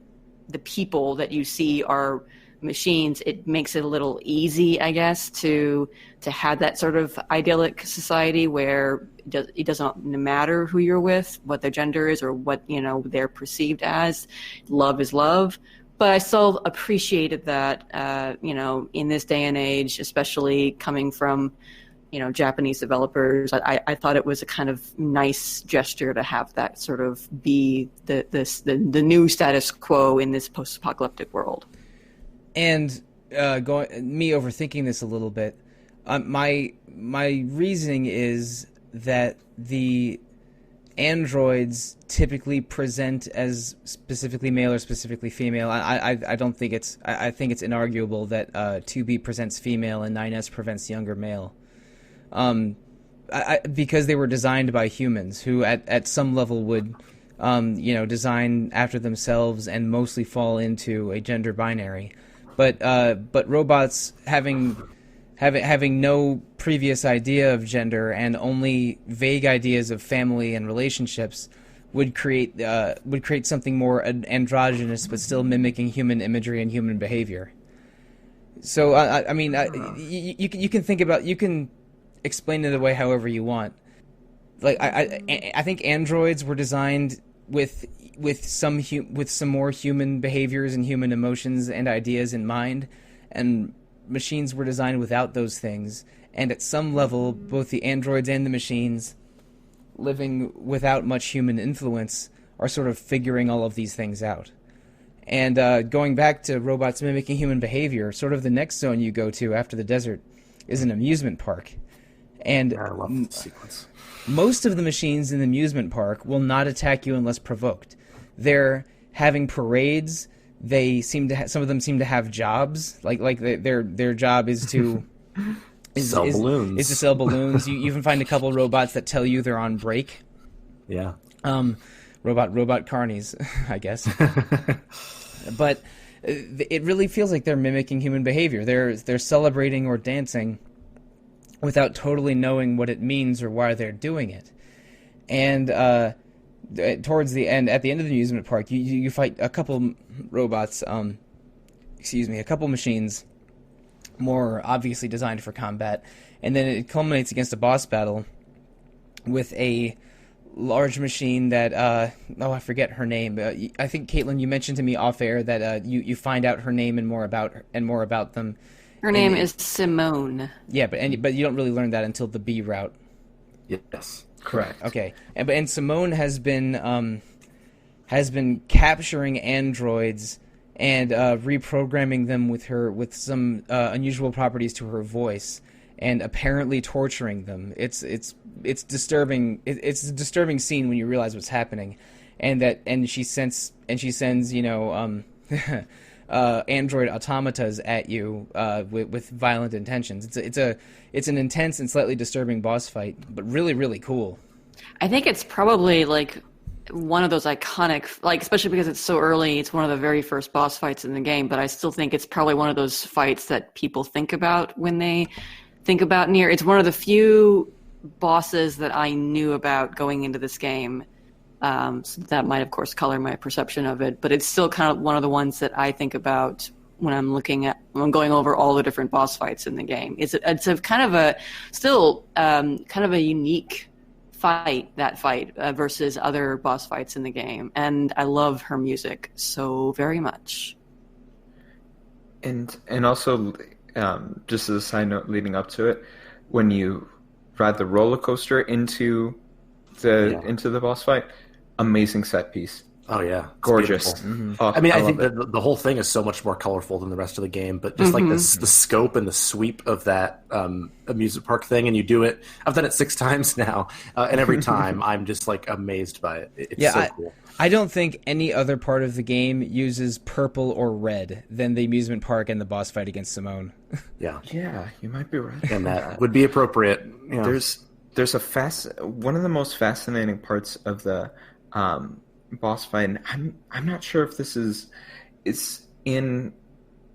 the people that you see are machines, it makes it a little easy, I guess, to have that sort of idyllic society where it doesn't matter who you're with, what their gender is, or what they're perceived as. Love is love. But I still appreciated that, in this day and age, especially coming from, Japanese developers. I thought it was a kind of nice gesture to have that sort of be the new status quo in this post-apocalyptic world. And me overthinking this a little bit, my reasoning is that the androids typically present as specifically male or specifically female. I don't think it's. I think it's inarguable that 2B presents female and 9S presents younger male. Because they were designed by humans who at some level would, design after themselves and mostly fall into a gender binary. But robots having no previous idea of gender and only vague ideas of family and relationships would create something more androgynous, but still mimicking human imagery and human behavior. So you can think about, you can explain it away however you want. Like I think androids were designed with some more human behaviors and human emotions and ideas in mind, and machines were designed without those things. And at some level, both the androids and the machines, living without much human influence, are sort of figuring all of these things out. And going back to robots mimicking human behavior, sort of the next zone you go to after the desert is an amusement park. And I love the sequence. Most of the machines in the amusement park will not attack you unless provoked. They're having parades. They seem to some of them seem to have jobs. Like their job is to sell balloons. Is to sell balloons. You even find a couple robots that tell you they're on break. Yeah. Robot carnies, I guess. But it really feels like they're mimicking human behavior. They're celebrating or dancing without totally knowing what it means or why they're doing it. And towards the end, at the end of the amusement park, you fight a couple robots, a couple machines, more obviously designed for combat, and then it culminates against a boss battle with a large machine that, I forget her name. I think, Caitlin, you mentioned to me off air that you find out her name and more about them. Her name is Simone. Yeah, but you don't really learn that until the B route. Yes, correct. Okay, and Simone has been capturing androids and reprogramming them with some unusual properties to her voice, and apparently torturing them. It's disturbing. It's a disturbing scene when you realize what's happening, and she sends android automatas at you with violent intentions. It's an intense and slightly disturbing boss fight, but really, really cool. I think it's probably like one of those iconic, especially because it's so early, it's one of the very first boss fights in the game, but I still think it's probably one of those fights that people think about when they think about NieR. It's one of the few bosses that I knew about going into this game. So that might, of course, color my perception of it, but it's still kind of one of the ones that I think about when I'm going over all the different boss fights in the game. It's a kind of a unique fight, versus other boss fights in the game, and I love her music so very much. And also, just as a side note leading up to it, when you ride the roller coaster into the boss fight, amazing set piece. Oh yeah, it's gorgeous. Mm-hmm. Oh, I think that the whole thing is so much more colorful than the rest of the game, but just like the scope and the sweep of that amusement park thing, and you do it. I've done it 6 times now, and every time I'm just like amazed by it. It's so cool. I don't think any other part of the game uses purple or red than the amusement park and the boss fight against Simone. Yeah, you might be right. And that would be appropriate. You know. There's one of the most fascinating parts of the boss fight. And I'm not sure if it's in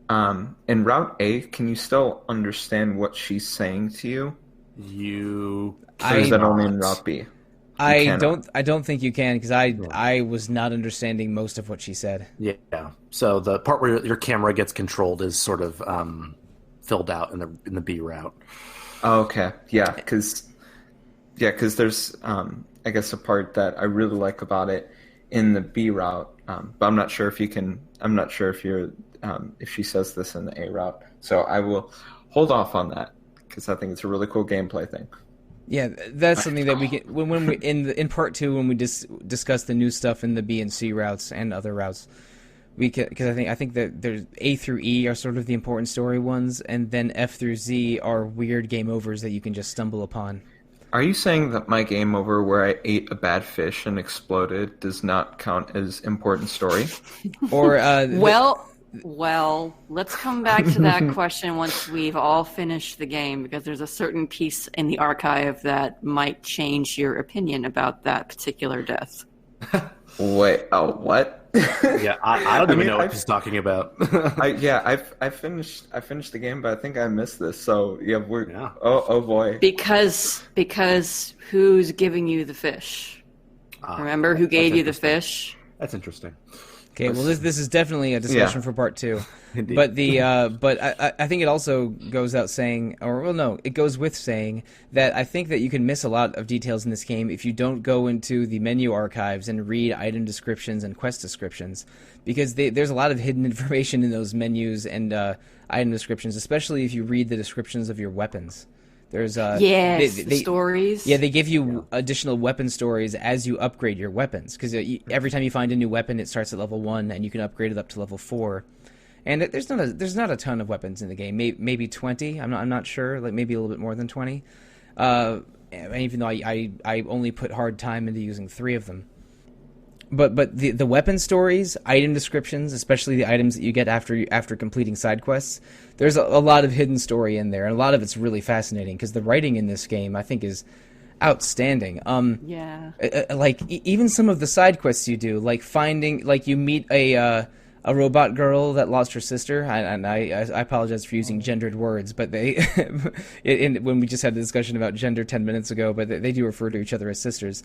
Route A. Can you still understand what she's saying to you? Or is that only in Route B? I don't think you can, because I was not understanding most of what she said. Yeah. So the part where your camera gets controlled is sort of filled out in the B route. Oh, okay. Yeah, because there's I guess a part that I really like about it in the B route, but I'm not sure if you can. I'm not sure if she says this in the A route. So I will hold off on that because I think it's a really cool gameplay thing. Yeah, that's something that we can when we in part 2 when we discuss the new stuff in the B and C routes and other routes. We can, because I think that there's A through E are sort of the important story ones, and then F through Z are weird game overs that you can just stumble upon. Are you saying that my game over where I ate a bad fish and exploded does not count as important story? Or Well, let's come back to that question once we've all finished the game, because there's a certain piece in the archive that might change your opinion about that particular death. Wait, what? Yeah, I don't even know what he's talking about. I finished the game, but I think I missed this. So oh boy. Because who's giving you the fish? Remember who gave you the fish? That's interesting. Okay, well, this is definitely a discussion for part 2. Indeed. But I think it also goes out saying, it goes with saying that I think that you can miss a lot of details in this game if you don't go into the menu archives and read item descriptions and quest descriptions, because there's a lot of hidden information in those menus and item descriptions, especially if you read the descriptions of your weapons. There's stories. Yeah, they give you additional weapon stories as you upgrade your weapons, because every time you find a new weapon, it starts at level 1, and you can upgrade it up to level 4. And there's not a ton of weapons in the game, maybe 20. I'm not sure, like maybe a little bit more than 20. Even though I only put hard time into using 3 of them. But the weapon stories, item descriptions, especially the items that you get after completing side quests, there's a lot of hidden story in there, and a lot of it's really fascinating because the writing in this game I think is outstandanding. Even some of the side quests you do, like you meet a robot girl that lost her sister, and I apologize for using gendered words, but when we just had a discussion about gender 10 minutes ago, but they do refer to each other as sisters.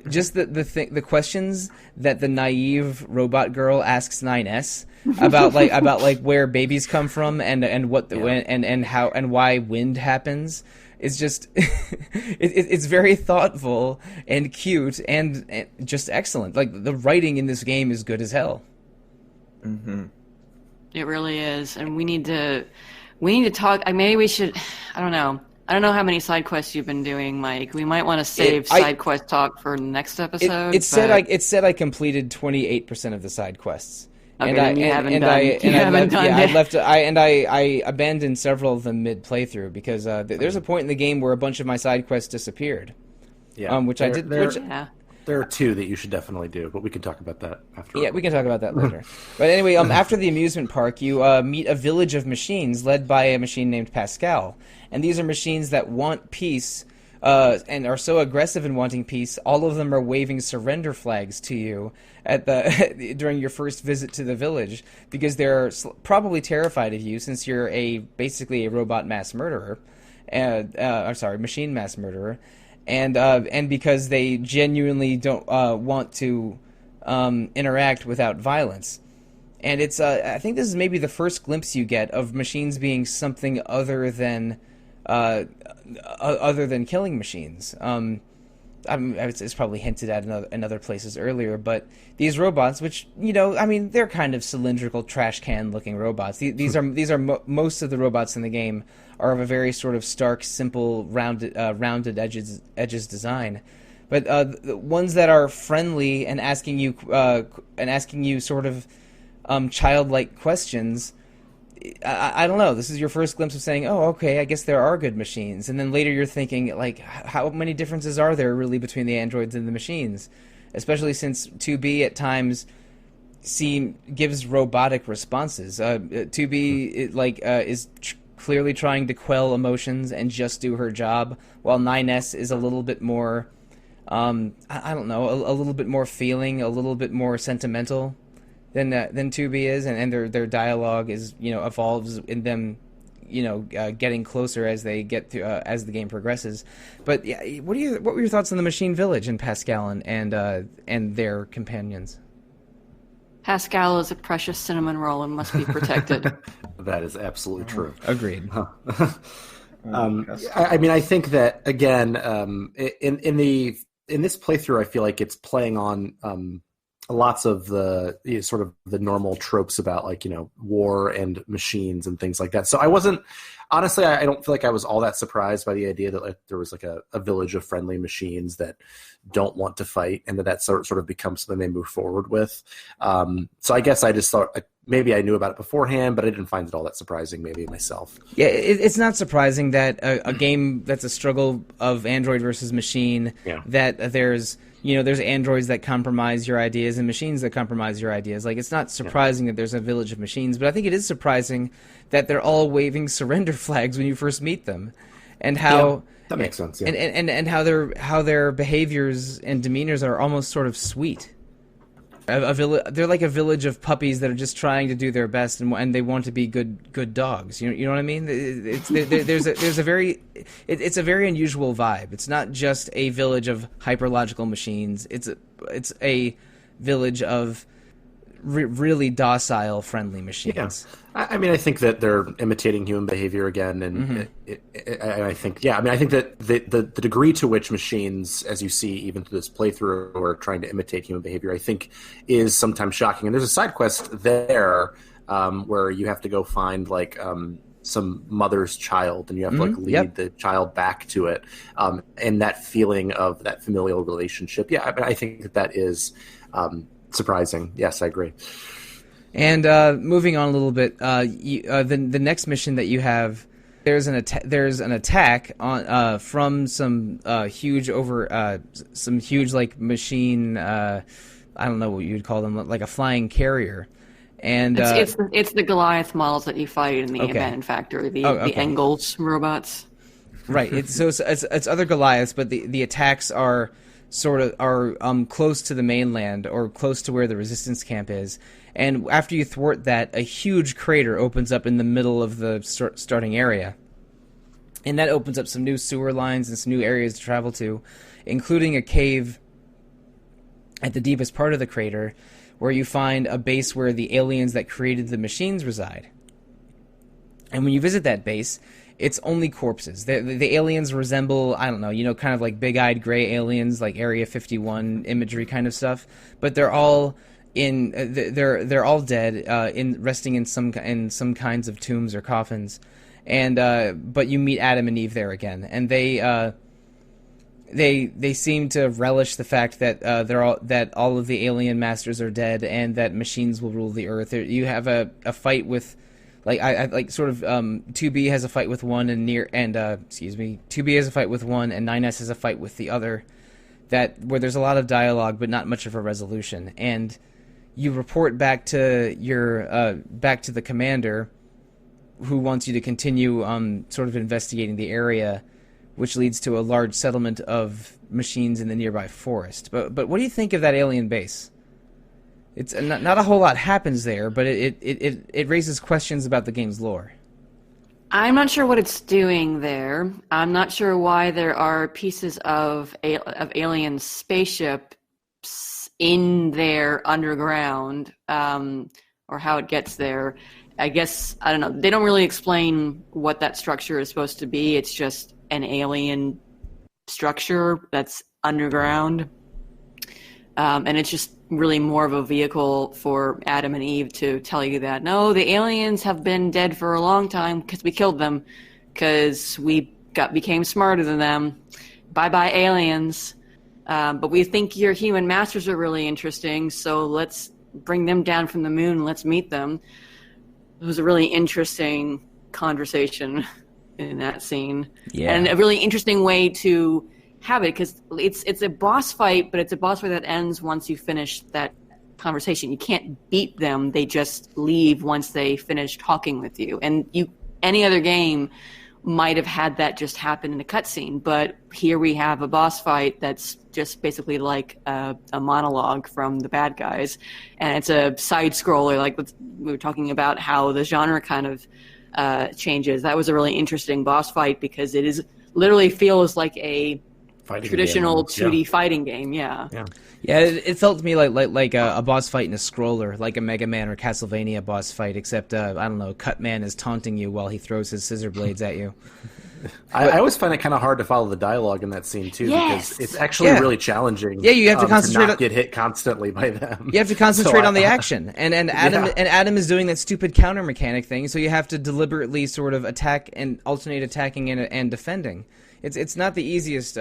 Just the questions that the naive robot girl asks 9S about where babies come from and what and how and why wind happens. It's just it's very thoughtful and cute and just excellent. Like, the writing in this game is good as hell. Mm-hmm. It really is, and we need to talk. Maybe we should. I don't know how many side quests you've been doing, Mike. We might want to save side quest talk for next episode. It said I completed 28% of the side quests. Okay, I abandoned several of them mid playthrough because there's a point in the game where a bunch of my side quests disappeared. Yeah, There are 2 that you should definitely do, but we can talk about that after. Yeah, we can talk about that later. But anyway, after the amusement park, you meet a village of machines led by a machine named Pascal. And these are machines that want peace and are so aggressive in wanting peace, all of them are waving surrender flags to you during your first visit to the village, because they're probably terrified of you since you're basically a robot mass murderer. Machine mass murderer. And because they genuinely don't want to interact without violence. And it's I think this is maybe the first glimpse you get of machines being something other than killing machines. it's probably hinted at in other places earlier, but these robots, which, I mean, they're kind of cylindrical trash can looking robots. These are most of the robots in the game are of a very sort of stark, simple, rounded edges design. But the ones that are friendly and asking you sort of childlike questions, I don't know. This is your first glimpse of saying, oh, okay, I guess there are good machines. And then later you're thinking, like, how many differences are there really between the androids and the machines? Especially since 2B at times gives robotic responses. 2B is clearly trying to quell emotions and just do her job, while 9S is a little bit more, I don't know, a little bit more feeling, a little bit more sentimental than 2B is, and their dialogue is evolves in them getting closer as they get through, as the game progresses. But yeah, what were your thoughts on the Machine Village and Pascal and their companions? Pascal is a precious cinnamon roll and must be protected. That is absolutely true. Agreed. I mean, I think that again, in this playthrough, I feel like it's playing on lots of the sort of the normal tropes about war and machines and things like that. So I wasn't, honestly, I don't feel like I was all that surprised by the idea that there was a village of friendly machines that don't want to fight, and that sort of becomes something they move forward with. So I guess I just thought maybe I knew about it beforehand, but I didn't find it all that surprising maybe myself. Yeah, it's not surprising that a game that's a struggle of android versus machine, that there's androids that compromise your ideas and machines that compromise your ideas. Like, it's not surprising that there's a village of machines, but I think it is surprising that they're all waving surrender flags when you first meet them, and how that makes sense. Yeah. And how their behaviors and demeanors are almost sort of sweet. They're like a village of puppies that are just trying to do their best, and they want to be good dogs. You know what I mean? It's a very unusual vibe. It's not just a village of hyperlogical machines. It's a village of really docile, friendly machines. Yeah. I mean, I think that they're imitating human behavior again, and I think that the degree to which machines, as you see even through this playthrough, are trying to imitate human behavior, I think is sometimes shocking. And there's a side quest there where you have to go find some mother's child, and you have to lead the child back to it, and that feeling of that familial relationship. Yeah, I think that is surprising. Yes, I agree. And moving on a little bit, the next mission that you have, there's an attack on from some huge machine. I don't know what you'd call them, like a flying carrier. And it's the Goliath models that you fight in the Event Factory, the Engels robots. Right. It's other Goliaths, but the attacks are close to the mainland or close to where the resistance camp is. And after you thwart that, a huge crater opens up in the middle of the starting area. And that opens up some new sewer lines and some new areas to travel to, including a cave at the deepest part of the crater, where you find a base where the aliens that created the machines reside. And when you visit that base, it's only corpses. The aliens resemble, I don't know, kind of like big-eyed gray aliens, like Area 51 imagery kind of stuff. But they're all they're all dead, resting in some kinds of tombs or coffins. And but you meet Adam and Eve there again, and they seem to relish the fact that that all of the alien masters are dead, and that machines will rule the earth. You have a fight with. 2B has a fight with one, and 2B has a fight with one, and 9S has a fight with the other. Where there's a lot of dialogue, but not much of a resolution. And you report back to the commander, who wants you to continue sort of investigating the area, which leads to a large settlement of machines in the nearby forest. But what do you think of that alien base? It's not a whole lot happens there, but it raises questions about the game's lore. I'm not sure what it's doing there. I'm not sure why there are pieces of alien spaceship in there underground, or how it gets there. I guess, I don't know. They don't really explain what that structure is supposed to be. It's just an alien structure that's underground. And it's just really more of a vehicle for Adam and Eve to tell you that, no, the aliens have been dead for a long time because we killed them, because we became smarter than them. Bye-bye, aliens. But we think your human masters are really interesting, so let's bring them down from the moon and let's meet them. It was a really interesting conversation in that scene. Yeah. And a really interesting way to have it, because it's a boss fight, but it's a boss fight that ends once you finish that conversation. You can't beat them. They just leave once they finish talking with you. And any other game might have had that just happen in a cutscene, but here we have a boss fight that's just basically like a monologue from the bad guys, and it's a side scroller. Like we were talking about how the genre kind of changes. That was a really interesting boss fight because it is literally feels like a fighting traditional game. 2D fighting game. Yeah. It felt to me like a boss fight in a scroller, like a Mega Man or Castlevania boss fight, except I don't know, Cutman is taunting you while he throws his scissor blades at you. I always find it kind of hard to follow the dialogue in that scene too, because it's actually really challenging. Yeah, you have to concentrate to not get hit constantly by them. You have to concentrate on the action, and Adam is doing that stupid counter mechanic thing, so you have to deliberately sort of attack and alternate attacking and defending. It's not the easiest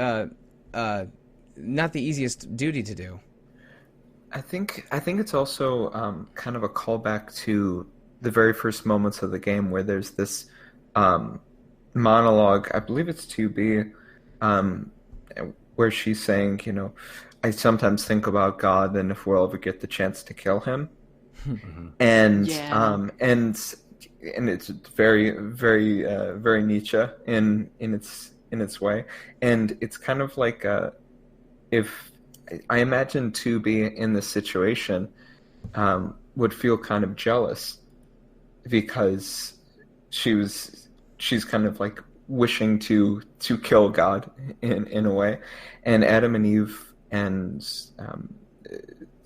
duty to do. I think it's also kind of a callback to the very first moments of the game where there's this monologue. I believe it's 2B, where she's saying, I sometimes think about God and if we'll ever get the chance to kill him. And and it's very very very Nietzsche in its way, and it's kind of like if I imagine 2B in this situation would feel kind of jealous because she's kind of like wishing to kill God in a way, and Adam and Eve and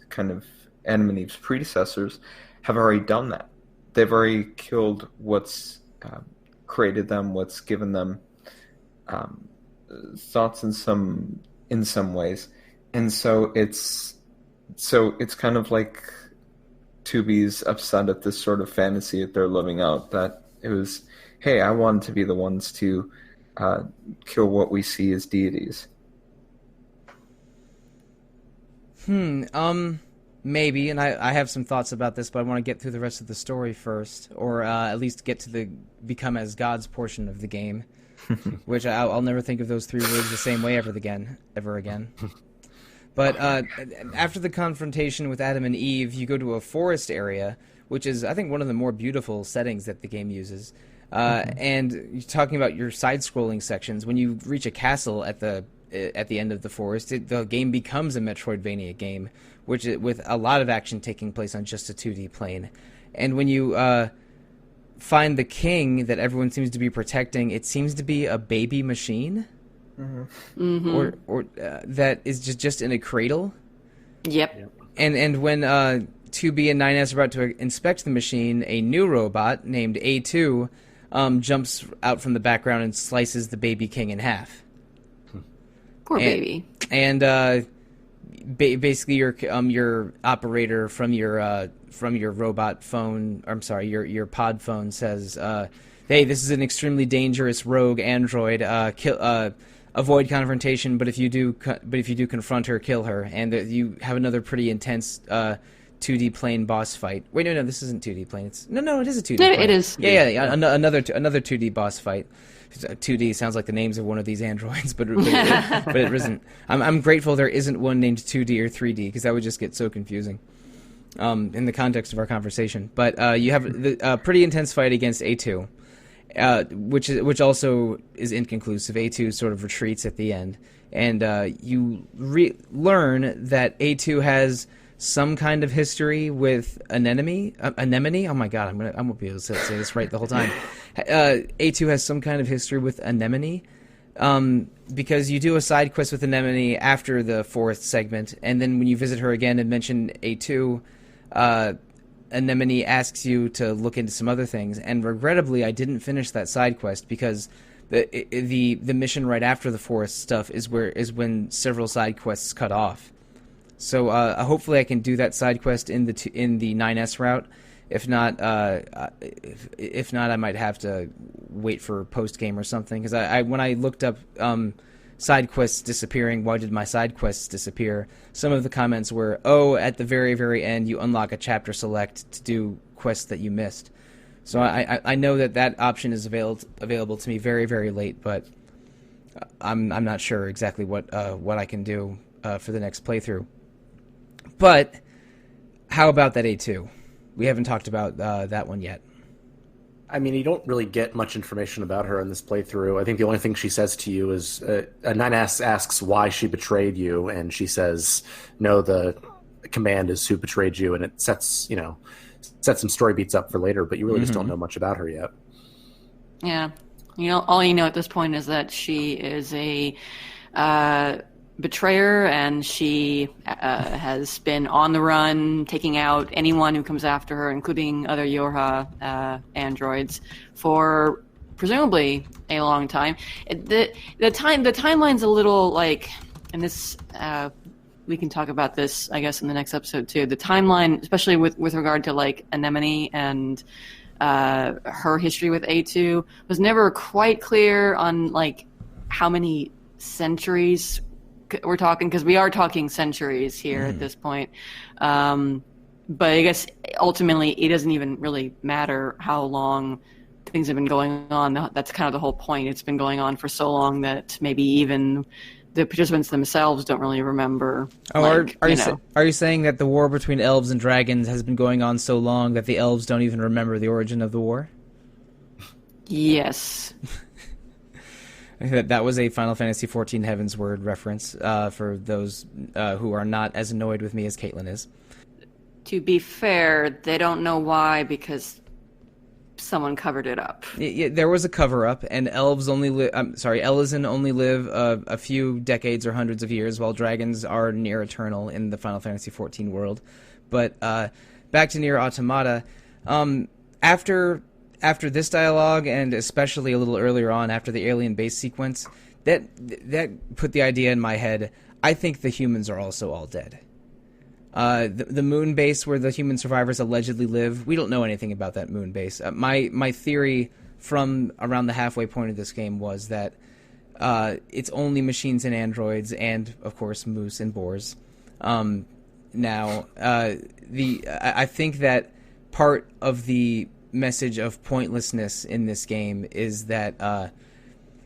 kind of Adam and Eve's predecessors have already done that. They've already killed what's created them, what's given them thoughts in some ways, and so it's kind of like 2B's upset at this sort of fantasy that they're living out, that it was, hey, I wanted to be the ones to kill what we see as deities. Maybe, and I have some thoughts about this, but I want to get through the rest of the story first, or at least get to the become as gods portion of the game, which I'll never think of those three words the same way ever again. But after the confrontation with Adam and Eve, you go to a forest area, which is, I think, one of the more beautiful settings that the game uses. And you're talking about your side-scrolling sections. When you reach a castle at the end of the forest, the game becomes a Metroidvania game, with a lot of action taking place on just a 2D plane. And when you find the king that everyone seems to be protecting, it seems to be a baby machine, or that is just in a cradle. Yep. And when 2B and 9S are about to inspect the machine, a new robot named A2 jumps out from the background and slices the baby king in half. Poor baby. And basically, your operator from your robot phone, your pod phone says, "Hey, this is an extremely dangerous rogue android. Avoid confrontation, but if you do confront her, kill her." And you have another pretty intense 2D plane boss fight. Wait, no, this isn't 2D plane. It is a 2D. It is. Yeah. Another 2D boss fight. 2D sounds like the names of one of these androids, but it isn't. I'm grateful there isn't one named 2D or 3D, because that would just get so confusing in the context of our conversation. But you have a pretty intense fight against A2, which also is inconclusive. A2 sort of retreats at the end, and you learn that A2 has some kind of history with anemone. Oh my god, I'm gonna be able to say this right the whole time. A2 has some kind of history with anemone, because you do a side quest with anemone after the fourth segment, and then when you visit her again and mention A2, Anemone asks you to look into some other things, and regrettably, I didn't finish that side quest because the mission right after the forest stuff is when several side quests cut off. So hopefully, I can do that side quest in the 9S route. If not, I might have to wait for post game or something. Because I when I looked up side quests disappearing, why did my side quests disappear? Some of the comments were, "Oh, at the very, very end, you unlock a chapter select to do quests that you missed." So I know that option is available to me very, very late, but I'm not sure exactly what I can do for the next playthrough. But how about that A2? We haven't talked about that one yet. I mean, you don't really get much information about her in this playthrough. I think the only thing she says to you is, 9S asks why she betrayed you, and she says, no, the command is who betrayed you, and it sets some story beats up for later, but you really just don't know much about her yet. Yeah. All you know at this point is that she is a betrayer, and she has been on the run, taking out anyone who comes after her, including other Yorha androids, for presumably a long time. The timeline's a little like, and this we can talk about this, I guess, in the next episode too. The timeline, especially with regard to like Anemone and her history with A2, was never quite clear on like how many centuries we're talking, because we are talking centuries here at this point. But I guess ultimately it doesn't even really matter how long things have been going on. That's kind of the whole point. It's been going on for so long that maybe even the participants themselves don't really remember. Oh, are you saying that the war between elves and dragons has been going on so long that the elves don't even remember the origin of the war? Yes. That was a Final Fantasy XIV Heaven's Word reference for those who are not as annoyed with me as Caitlin is. To be fair, they don't know why, because someone covered it up. Yeah, there was a cover-up, and elves only Elysian only live a few decades or hundreds of years, while dragons are near eternal in the Final Fantasy XIV world. But back to NieR Automata, after this dialogue, and especially a little earlier on after the alien base sequence, that put the idea in my head. I think the humans are also all dead. The moon base where the human survivors allegedly live, we don't know anything about that moon base. My theory from around the halfway point of this game was that it's only machines and androids, and of course moose and boars. I think that part of the message of pointlessness in this game is that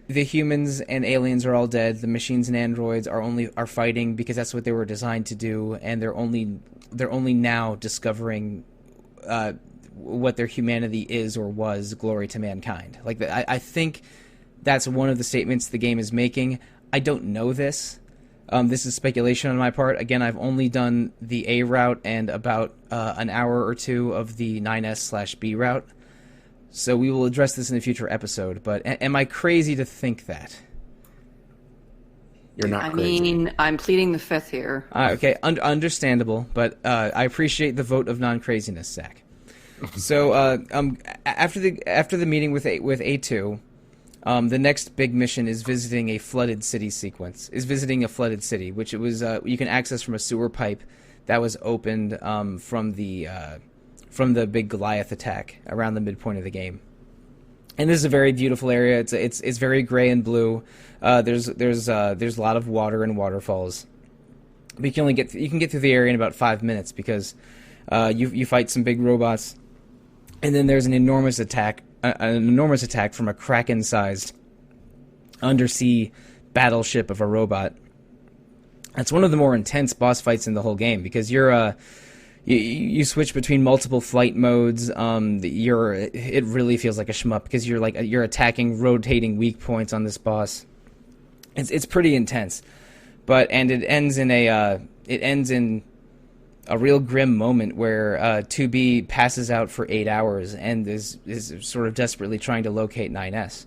the humans and aliens are all dead. The machines and androids are fighting because that's what they were designed to do, and they're only now discovering what their humanity is or was. Glory to mankind. Like I think that's one of the statements the game is making. I don't know this. This is speculation on my part. Again, I've only done the A route and about an hour or two of the 9S/B route. So we will address this in a future episode. But am I crazy to think that? You're not crazy. I mean, I'm pleading the fifth here. Okay, understandable. But I appreciate the vote of non-craziness, Zach. So after the meeting with A2... the next big mission is visiting a flooded city sequence. Is visiting a flooded city, which it was you can access from a sewer pipe that was opened from the big Goliath attack around the midpoint of the game. And this is a very beautiful area. It's very gray and blue. There's a lot of water and waterfalls. But you can get through the area in about 5 minutes because you fight some big robots, and then there's an enormous attack from a Kraken-sized undersea battleship of a robot. That's one of the more intense boss fights in the whole game because you switch between multiple flight modes. It really feels like a shmup because you're attacking rotating weak points on this boss. It's pretty intense, it ends in a real grim moment where 2B passes out for 8 hours and is sort of desperately trying to locate 9S.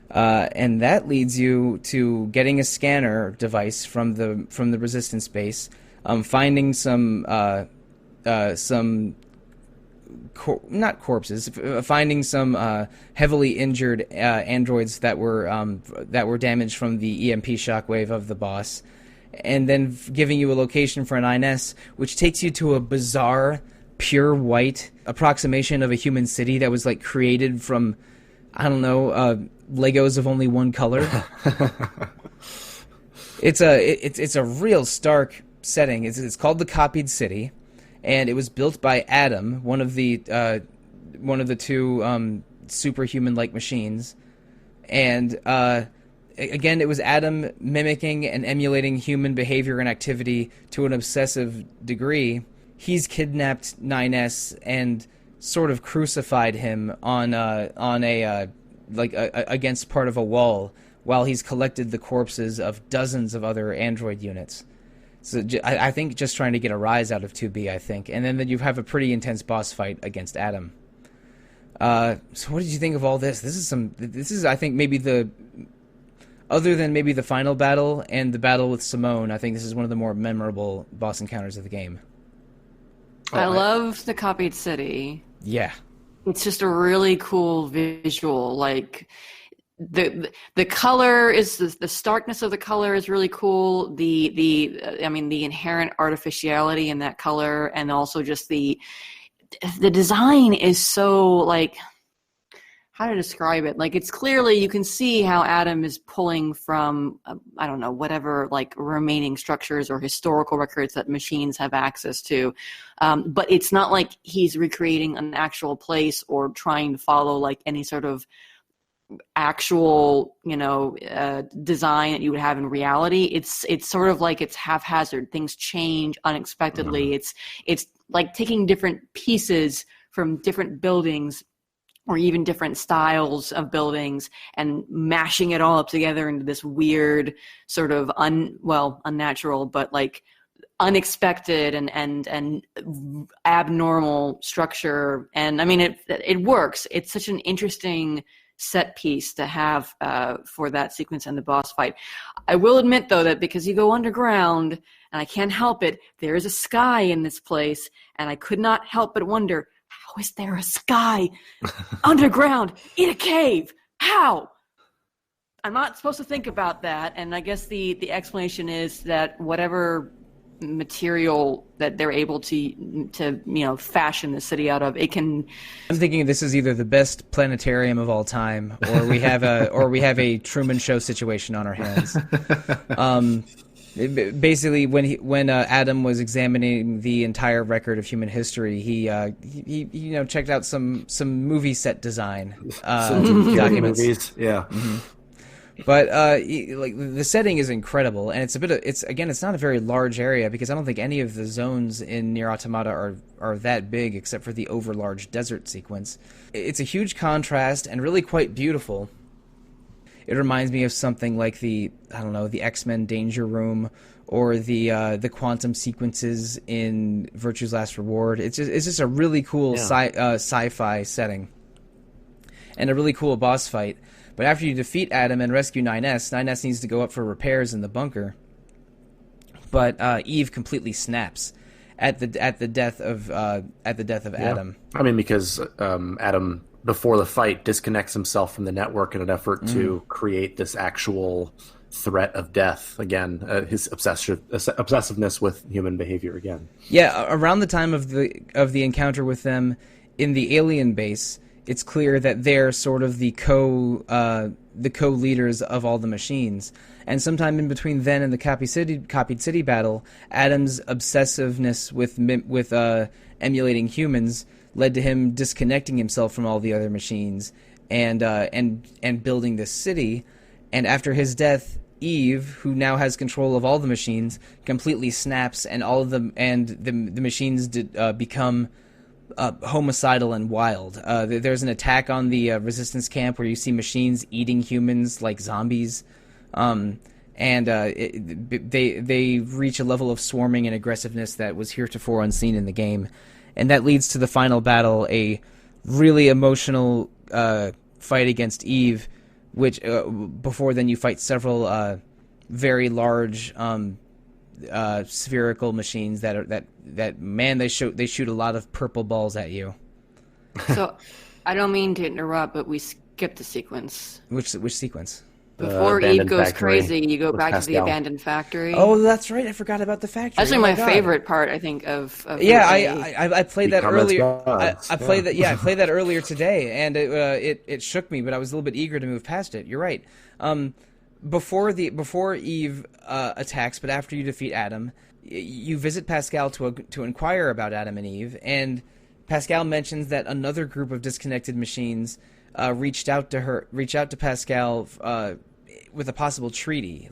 And that leads you to getting a scanner device from the resistance base, finding some not corpses, finding some heavily injured androids that were damaged from the EMP shockwave of the boss, and then giving you a location for an INS, which takes you to a bizarre, pure white approximation of a human city that was like created from, I don't know, Legos of only one color. It's a real stark setting. It's called the Copied City, and it was built by Adam, one of the two superhuman-like machines. And again, it was Adam mimicking and emulating human behavior and activity to an obsessive degree. He's kidnapped 9S and sort of crucified him on against part of a wall while he's collected the corpses of dozens of other android units. So I think just trying to get a rise out of 2B, I think. And then you have a pretty intense boss fight against Adam. So what did you think of all this? This is I think other than maybe the final battle and the battle with Simone, I think this is one of the more memorable boss encounters of the game. I love the Copied City. Yeah. It's just a really cool visual. Like the color is the starkness of the color is really cool. The inherent artificiality in that color, and also just the design is so, like, how to describe it? Like, it's clearly, you can see how Adam is pulling from, I don't know, whatever, like, remaining structures or historical records that machines have access to. But it's not like he's recreating an actual place or trying to follow, like, any sort of actual, design that you would have in reality. It's sort of like it's haphazard. Things change unexpectedly. It's like taking different pieces from different buildings or even different styles of buildings and mashing it all up together into this weird sort of unnatural, but like unexpected and abnormal structure. And I mean, it works. It's such an interesting set piece to have for that sequence and the boss fight. I will admit, though, that because you go underground, and I can't help it, there is a sky in this place, and I could not help but wonder, how is there a sky underground in a cave? How? I'm not supposed to think about that, and I guess the explanation is that whatever material that they're able to fashion the city out of, it can. I'm thinking this is either the best planetarium of all time, or we have a Truman Show situation on our hands. Basically, when Adam was examining the entire record of human history, he checked out some movie set design documents. Movies. Yeah. Mm-hmm. But like the setting is incredible, and it's not a very large area, because I don't think any of the zones in NieR Automata are that big, except for the overlarge desert sequence. It's a huge contrast and really quite beautiful. It reminds me of something like the X-Men Danger Room, or the quantum sequences in Virtue's Last Reward. It's just a really cool sci-fi setting, and a really cool boss fight. But after you defeat Adam and rescue 9S needs to go up for repairs in the bunker. But Eve completely snaps at the death of Adam. I mean, because Adam, before the fight, disconnects himself from the network in an effort to create this actual threat of death again. His obsessiveness with human behavior again. Yeah, around the time of the encounter with them in the alien base, it's clear that they're sort of the co-leaders of all the machines. And sometime in between then and the Copied City battle, Adam's obsessiveness with emulating humans led to him disconnecting himself from all the other machines and building this city. And after his death, Eve, who now has control of all the machines, completely snaps, and all of them and the machines become homicidal and wild. There's an attack on the resistance camp where you see machines eating humans like zombies, and they reach a level of swarming and aggressiveness that was heretofore unseen in the game, and that leads to the final battle, a really emotional fight against Eve, which before then you fight several very large spherical machines that shoot a lot of purple balls at you. So, I don't mean to interrupt, but we skipped a sequence. Which sequence? Before Eve abandoned goes factory crazy, you go with back to the Pascal. abandoned factory. Oh, that's right. I forgot about the factory. That's Oh my God. favorite part, I think, of Yeah, the I played that Become as earlier. gods, I played that. Yeah, I played that earlier today, and it shook me, but I was a little bit eager to move past it. You're right. Before Eve attacks, but after you defeat Adam, you visit Pascal to inquire about Adam and Eve, and Pascal mentions that another group of disconnected machines reached out to Pascal with a possible treaty,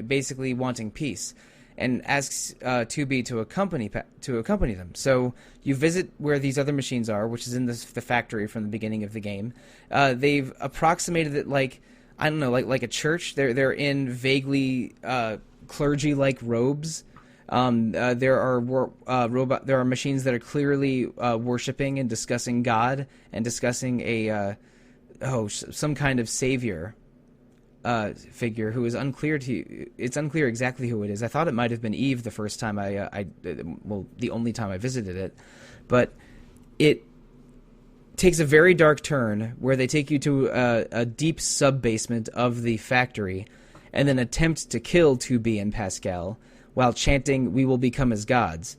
basically wanting peace, and asks 2B to accompany them. So you visit where these other machines are, which is in the factory from the beginning of the game. They've approximated it like, I don't know, like a church. They're in vaguely clergy-like robes. There are machines that are clearly worshiping and discussing God and discussing some kind of savior figure who is unclear to you. It's unclear exactly who it is. I thought it might have been Eve the first time the only time I visited it, but it takes a very dark turn where they take you to a deep sub-basement of the factory and then attempt to kill 2B and Pascal while chanting, "We will become as gods."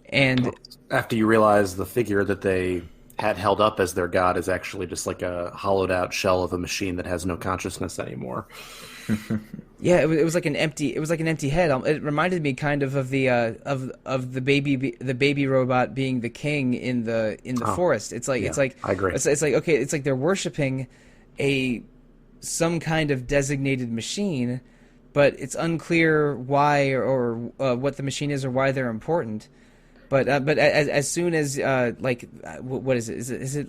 And after you realize the figure that they had held up as their god is actually just like a hollowed out shell of a machine that has no consciousness anymore. Yeah, it was like an empty head. It reminded me kind of the baby robot being the king in the forest. It's like I agree. It's like, okay, it's like they're worshiping some kind of designated machine, but it's unclear why or what the machine is or why they're important. But as soon as what is it? Is it?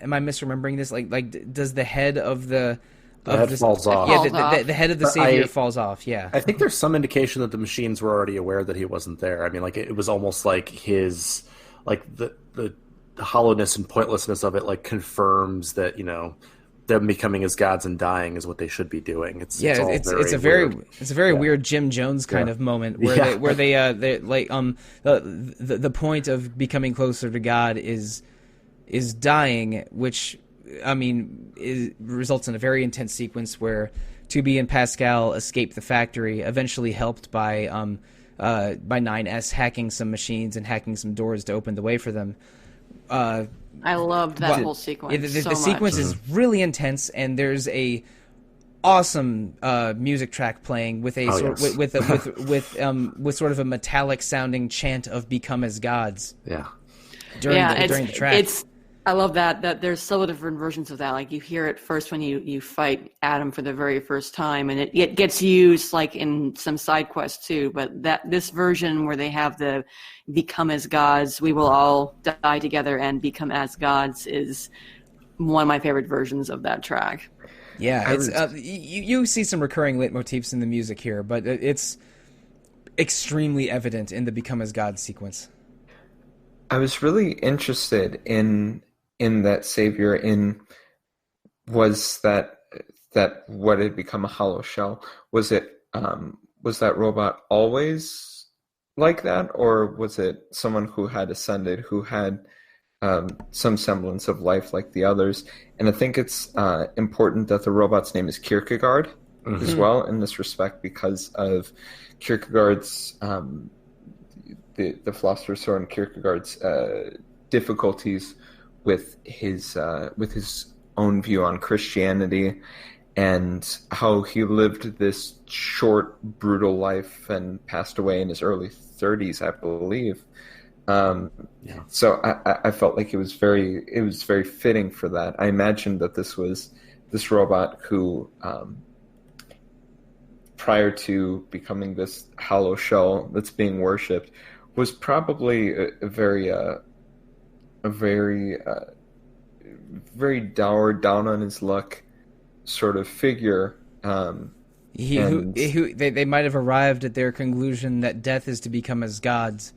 Am I misremembering this? Like does the head of the head falls off? Yeah, the head of the savior falls off. Yeah, I think there's some indication that the machines were already aware that he wasn't there. I mean, like it was almost like his the hollowness and pointlessness of it confirms that them becoming as gods and dying is what they should be doing. It's a very weird Jim Jones kind of moment where they like the point of becoming closer to God is dying, which I mean results in a very intense sequence where 2B and Pascal escape the factory, eventually helped by 9S hacking some machines and hacking some doors to open the way for them. I loved that whole sequence. The sequence is really intense, and there's a awesome music track playing with with sort of a metallic sounding chant of "Become as gods." Yeah, during the track. I love that there's several different versions of that. Like you hear it first when you fight Adam for the very first time, and it gets used like in some side quests too. But this version where they have the "Become as gods, we will all die together and become as gods" is one of my favorite versions of that track. Yeah, it's you see some recurring leitmotifs in the music here, but it's extremely evident in the "Become as gods" sequence. I was really interested in that savior. Was that what had become a hollow shell? Was that robot always like that, or was it someone who had ascended, who had some semblance of life like the others? And I think it's important that the robot's name is Kierkegaard as well in this respect, because of Kierkegaard's the philosopher Soren Kierkegaard's difficulties with his own view on Christianity, and how he lived this short, brutal life and passed away in his early 30s, I believe. So I felt like it was very fitting for that. I imagined that this robot who, prior to becoming this hollow shell that's being worshipped, was probably a very dour, down on his luck sort of figure. They might have arrived at their conclusion that death is to become as gods.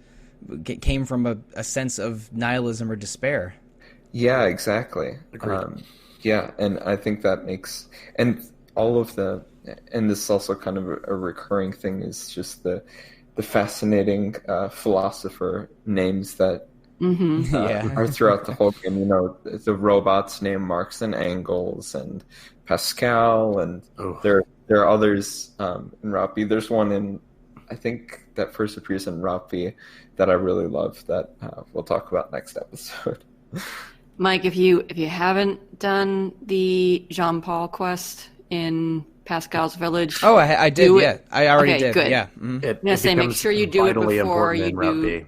It came from a sense of nihilism or despair. Yeah, exactly. Yeah, and I think that makes, and all of and this is also kind of a recurring thing, is just the fascinating philosopher names that Yeah. Or throughout the whole game, the robots named Marks and Angles and Pascal, and there are others in Roppy. There's one I think that first appears in Roppy that I really love that we'll talk about next episode. Mike, if you haven't done the Jean-Paul quest in Pascal's Village, I did. Yeah, I already did. Good. Yeah. Make sure you do it before you do.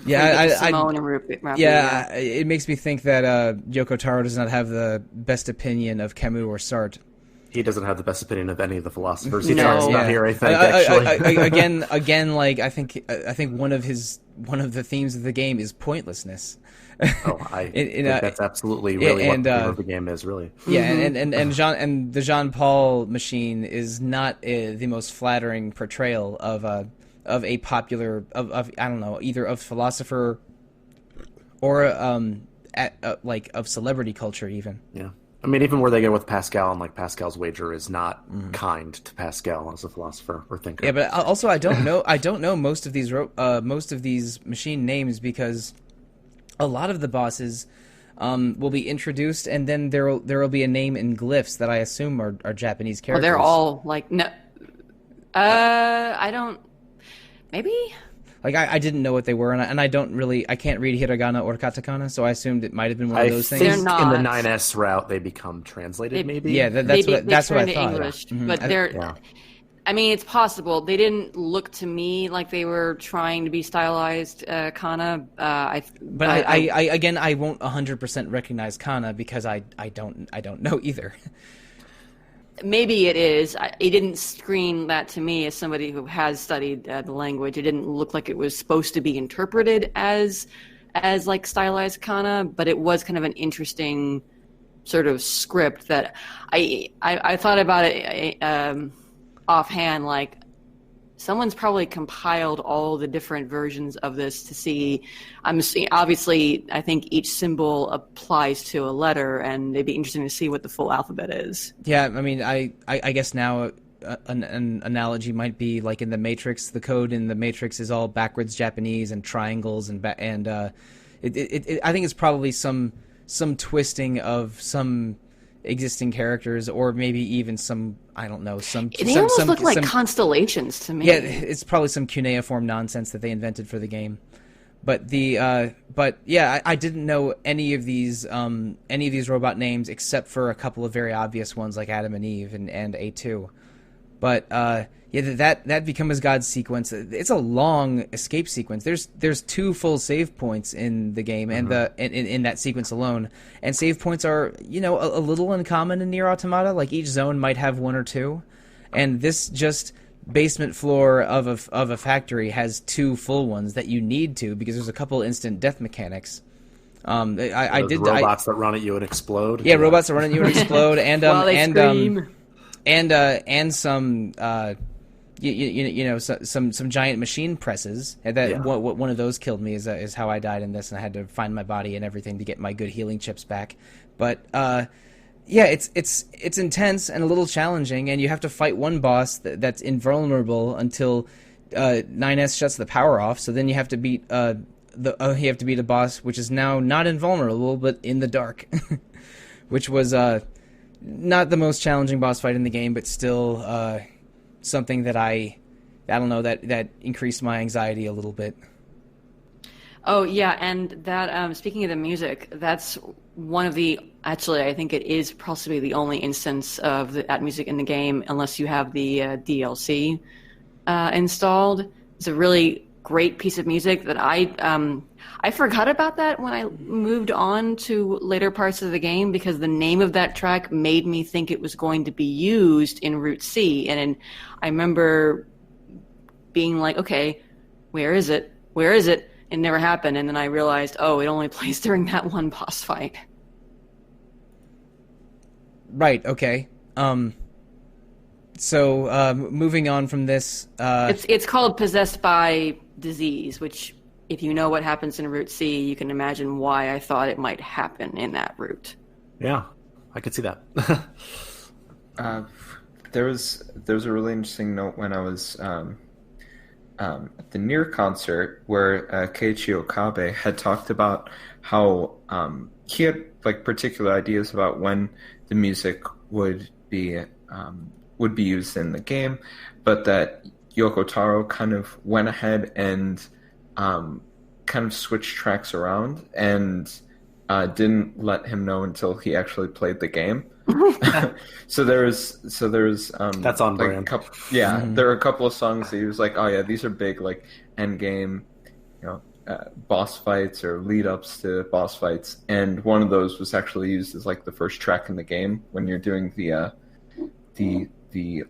Simone and Roppy. Yeah, it makes me think that Yoko Taro does not have the best opinion of Camus or Sartre. He doesn't have the best opinion of any of the philosophers he talks about here. I think again, like I think one of the themes of the game is pointlessness. I think that's absolutely really what the theme of the game is, really. Yeah, and the Jean-Paul machine is not the most flattering portrayal of a popular of I don't know, either of philosopher or of celebrity culture even. Yeah. I mean, even where they go with Pascal, and like Pascal's wager is not kind to Pascal as a philosopher or thinker. Yeah, but also I don't know most of these machine names, because a lot of the bosses will be introduced, and then there will be a name in glyphs that I assume are Japanese characters. Well, they're all like no. I don't. Maybe. Like I didn't know what they were, and I can't read hiragana or katakana, so I assumed it might have been one of those things. They're not. In the 9S route, they become translated, maybe? Yeah, that's what I thought. English, but they're... Yeah. I mean, it's possible. They didn't look to me like they were trying to be stylized kana. I won't 100% recognize kana because I don't know either. Maybe it is. It didn't scream that to me as somebody who has studied the language. It didn't look like it was supposed to be interpreted as like stylized kana, but it was kind of an interesting sort of script that I thought about it offhand, like someone's probably compiled all the different versions of this to see. Obviously, I think each symbol applies to a letter, and it'd be interesting to see what the full alphabet is. Yeah, I mean, I guess now an analogy might be like in the Matrix. The code in the Matrix is all backwards Japanese and triangles, and I think it's probably some twisting of some existing characters, or maybe even some, I don't know, they almost look like constellations to me. Yeah, it's probably some cuneiform nonsense that they invented for the game. But I didn't know any of these robot names except for a couple of very obvious ones like Adam and Eve and A2. But that becomes God's sequence. It's a long escape sequence. There's 2 full save points in the game, and in that sequence alone. And save points are a little uncommon in NieR Automata. Like each zone might have 1 or 2, and this just basement floor of a factory has 2 full ones that you need to, because there's a couple instant death mechanics. Robots that run at you and explode. Yeah, robots that run at you and explode, and while they scream. And some some giant machine presses. One of those killed me is how I died in this, and I had to find my body and everything to get my good healing chips back. But it's intense and a little challenging, and you have to fight one boss that's invulnerable until 9S shuts the power off. So then you have to beat a boss which is now not invulnerable but in the dark, which was not the most challenging boss fight in the game, but still something that I don't know, that increased my anxiety a little bit. Oh yeah, and that speaking of the music, that's one of the, actually I think it is possibly the only instance of that music in the game, unless you have the DLC installed. It's a really great piece of music that I forgot about that when I moved on to later parts of the game, because the name of that track made me think it was going to be used in Route C, and I remember being like, okay, where is it? It never happened, and then I realized, it only plays during that one boss fight. Right, okay. So moving on from this... It's called Possessed by Disease, which, if you know what happens in Route C, you can imagine why I thought it might happen in that route. Yeah, I could see that. There was a really interesting note when I was at the NieR concert where Keiichi Okabe had talked about how he had like particular ideas about when the music would be used in the game, but that Yoko Taro kind of went ahead and kind of switched tracks around and didn't let him know until he actually played the game. so there's that's on like brand. There are a couple of songs that he was like, oh yeah, these are big like end game, boss fights or lead ups to boss fights, and one of those was actually used as like the first track in the game when you're doing the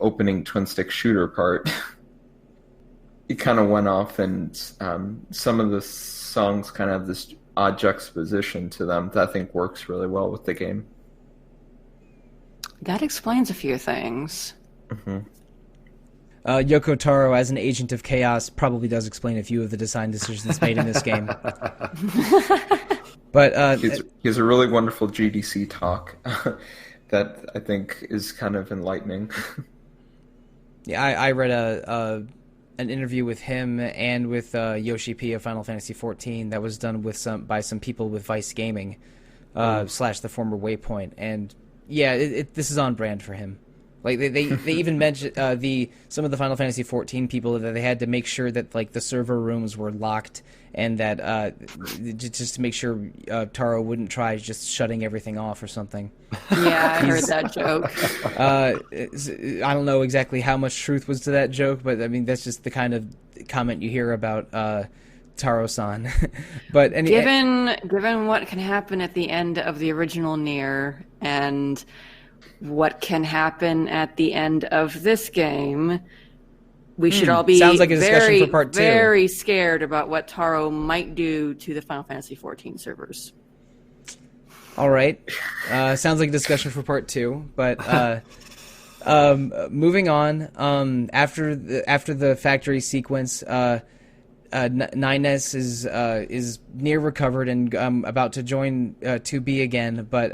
opening twin stick shooter part. He kind of went off, and some of the songs kind of have this odd juxtaposition to them that I think works really well with the game. That explains a few things. Mm-hmm. Yoko Taro, as an agent of chaos, probably does explain a few of the design decisions made in this game. But he has a really wonderful GDC talk that I think is kind of enlightening. Yeah, I read an interview with him and with Yoshi P of Final Fantasy XIV that was done by some people with Vice Gaming / the former Waypoint, and yeah, this is on brand for him. Like they even mentioned some of the Final Fantasy XIV people that they had to make sure that like the server rooms were locked, and that just to make sure Taro wouldn't try just shutting everything off or something. Yeah, I heard that joke. I don't know exactly how much truth was to that joke, but I mean that's just the kind of comment you hear about Taro-san. But given what can happen at the end of the original NieR and what can happen at the end of this game, we should all be sounds like a discussion for part 2. Very scared about what Taro might do to the Final Fantasy XIV servers. All right. Sounds like a discussion for part 2, but moving on, after the factory sequence, NieR is near recovered and about to join 2B again, but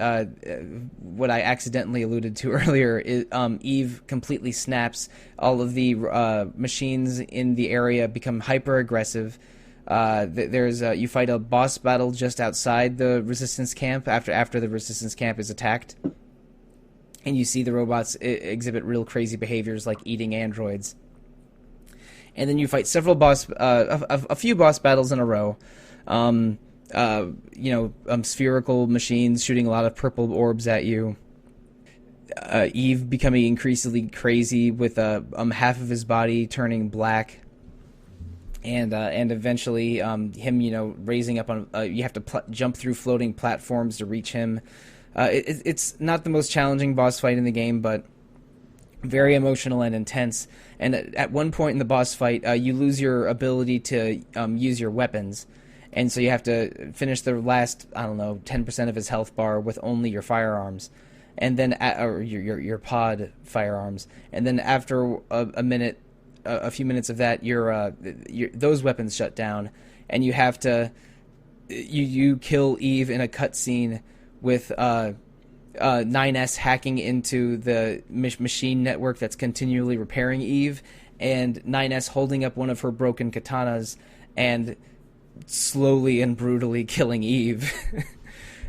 what I accidentally alluded to earlier is Eve completely snaps. All of the machines in the area become hyper aggressive. There's you fight a boss battle just outside the resistance camp after the resistance camp is attacked, and you see the robots exhibit real crazy behaviors like eating androids. And then you fight several a few boss battles in a row. Spherical machines shooting a lot of purple orbs at you. Eve becoming increasingly crazy with half of his body turning black. And eventually him, raising up on. You have to jump through floating platforms to reach him. It's not the most challenging boss fight in the game, but very emotional and intense. And at one point in the boss fight, you lose your ability to use your weapons, and so you have to finish the last 10% of his health bar with only your firearms, and then or your pod firearms, and then after a few minutes of that, your those weapons shut down, and you have to you kill Eve in a cutscene with NieR hacking into the machine network that's continually repairing Eve, and NieR holding up one of her broken katanas and slowly and brutally killing Eve.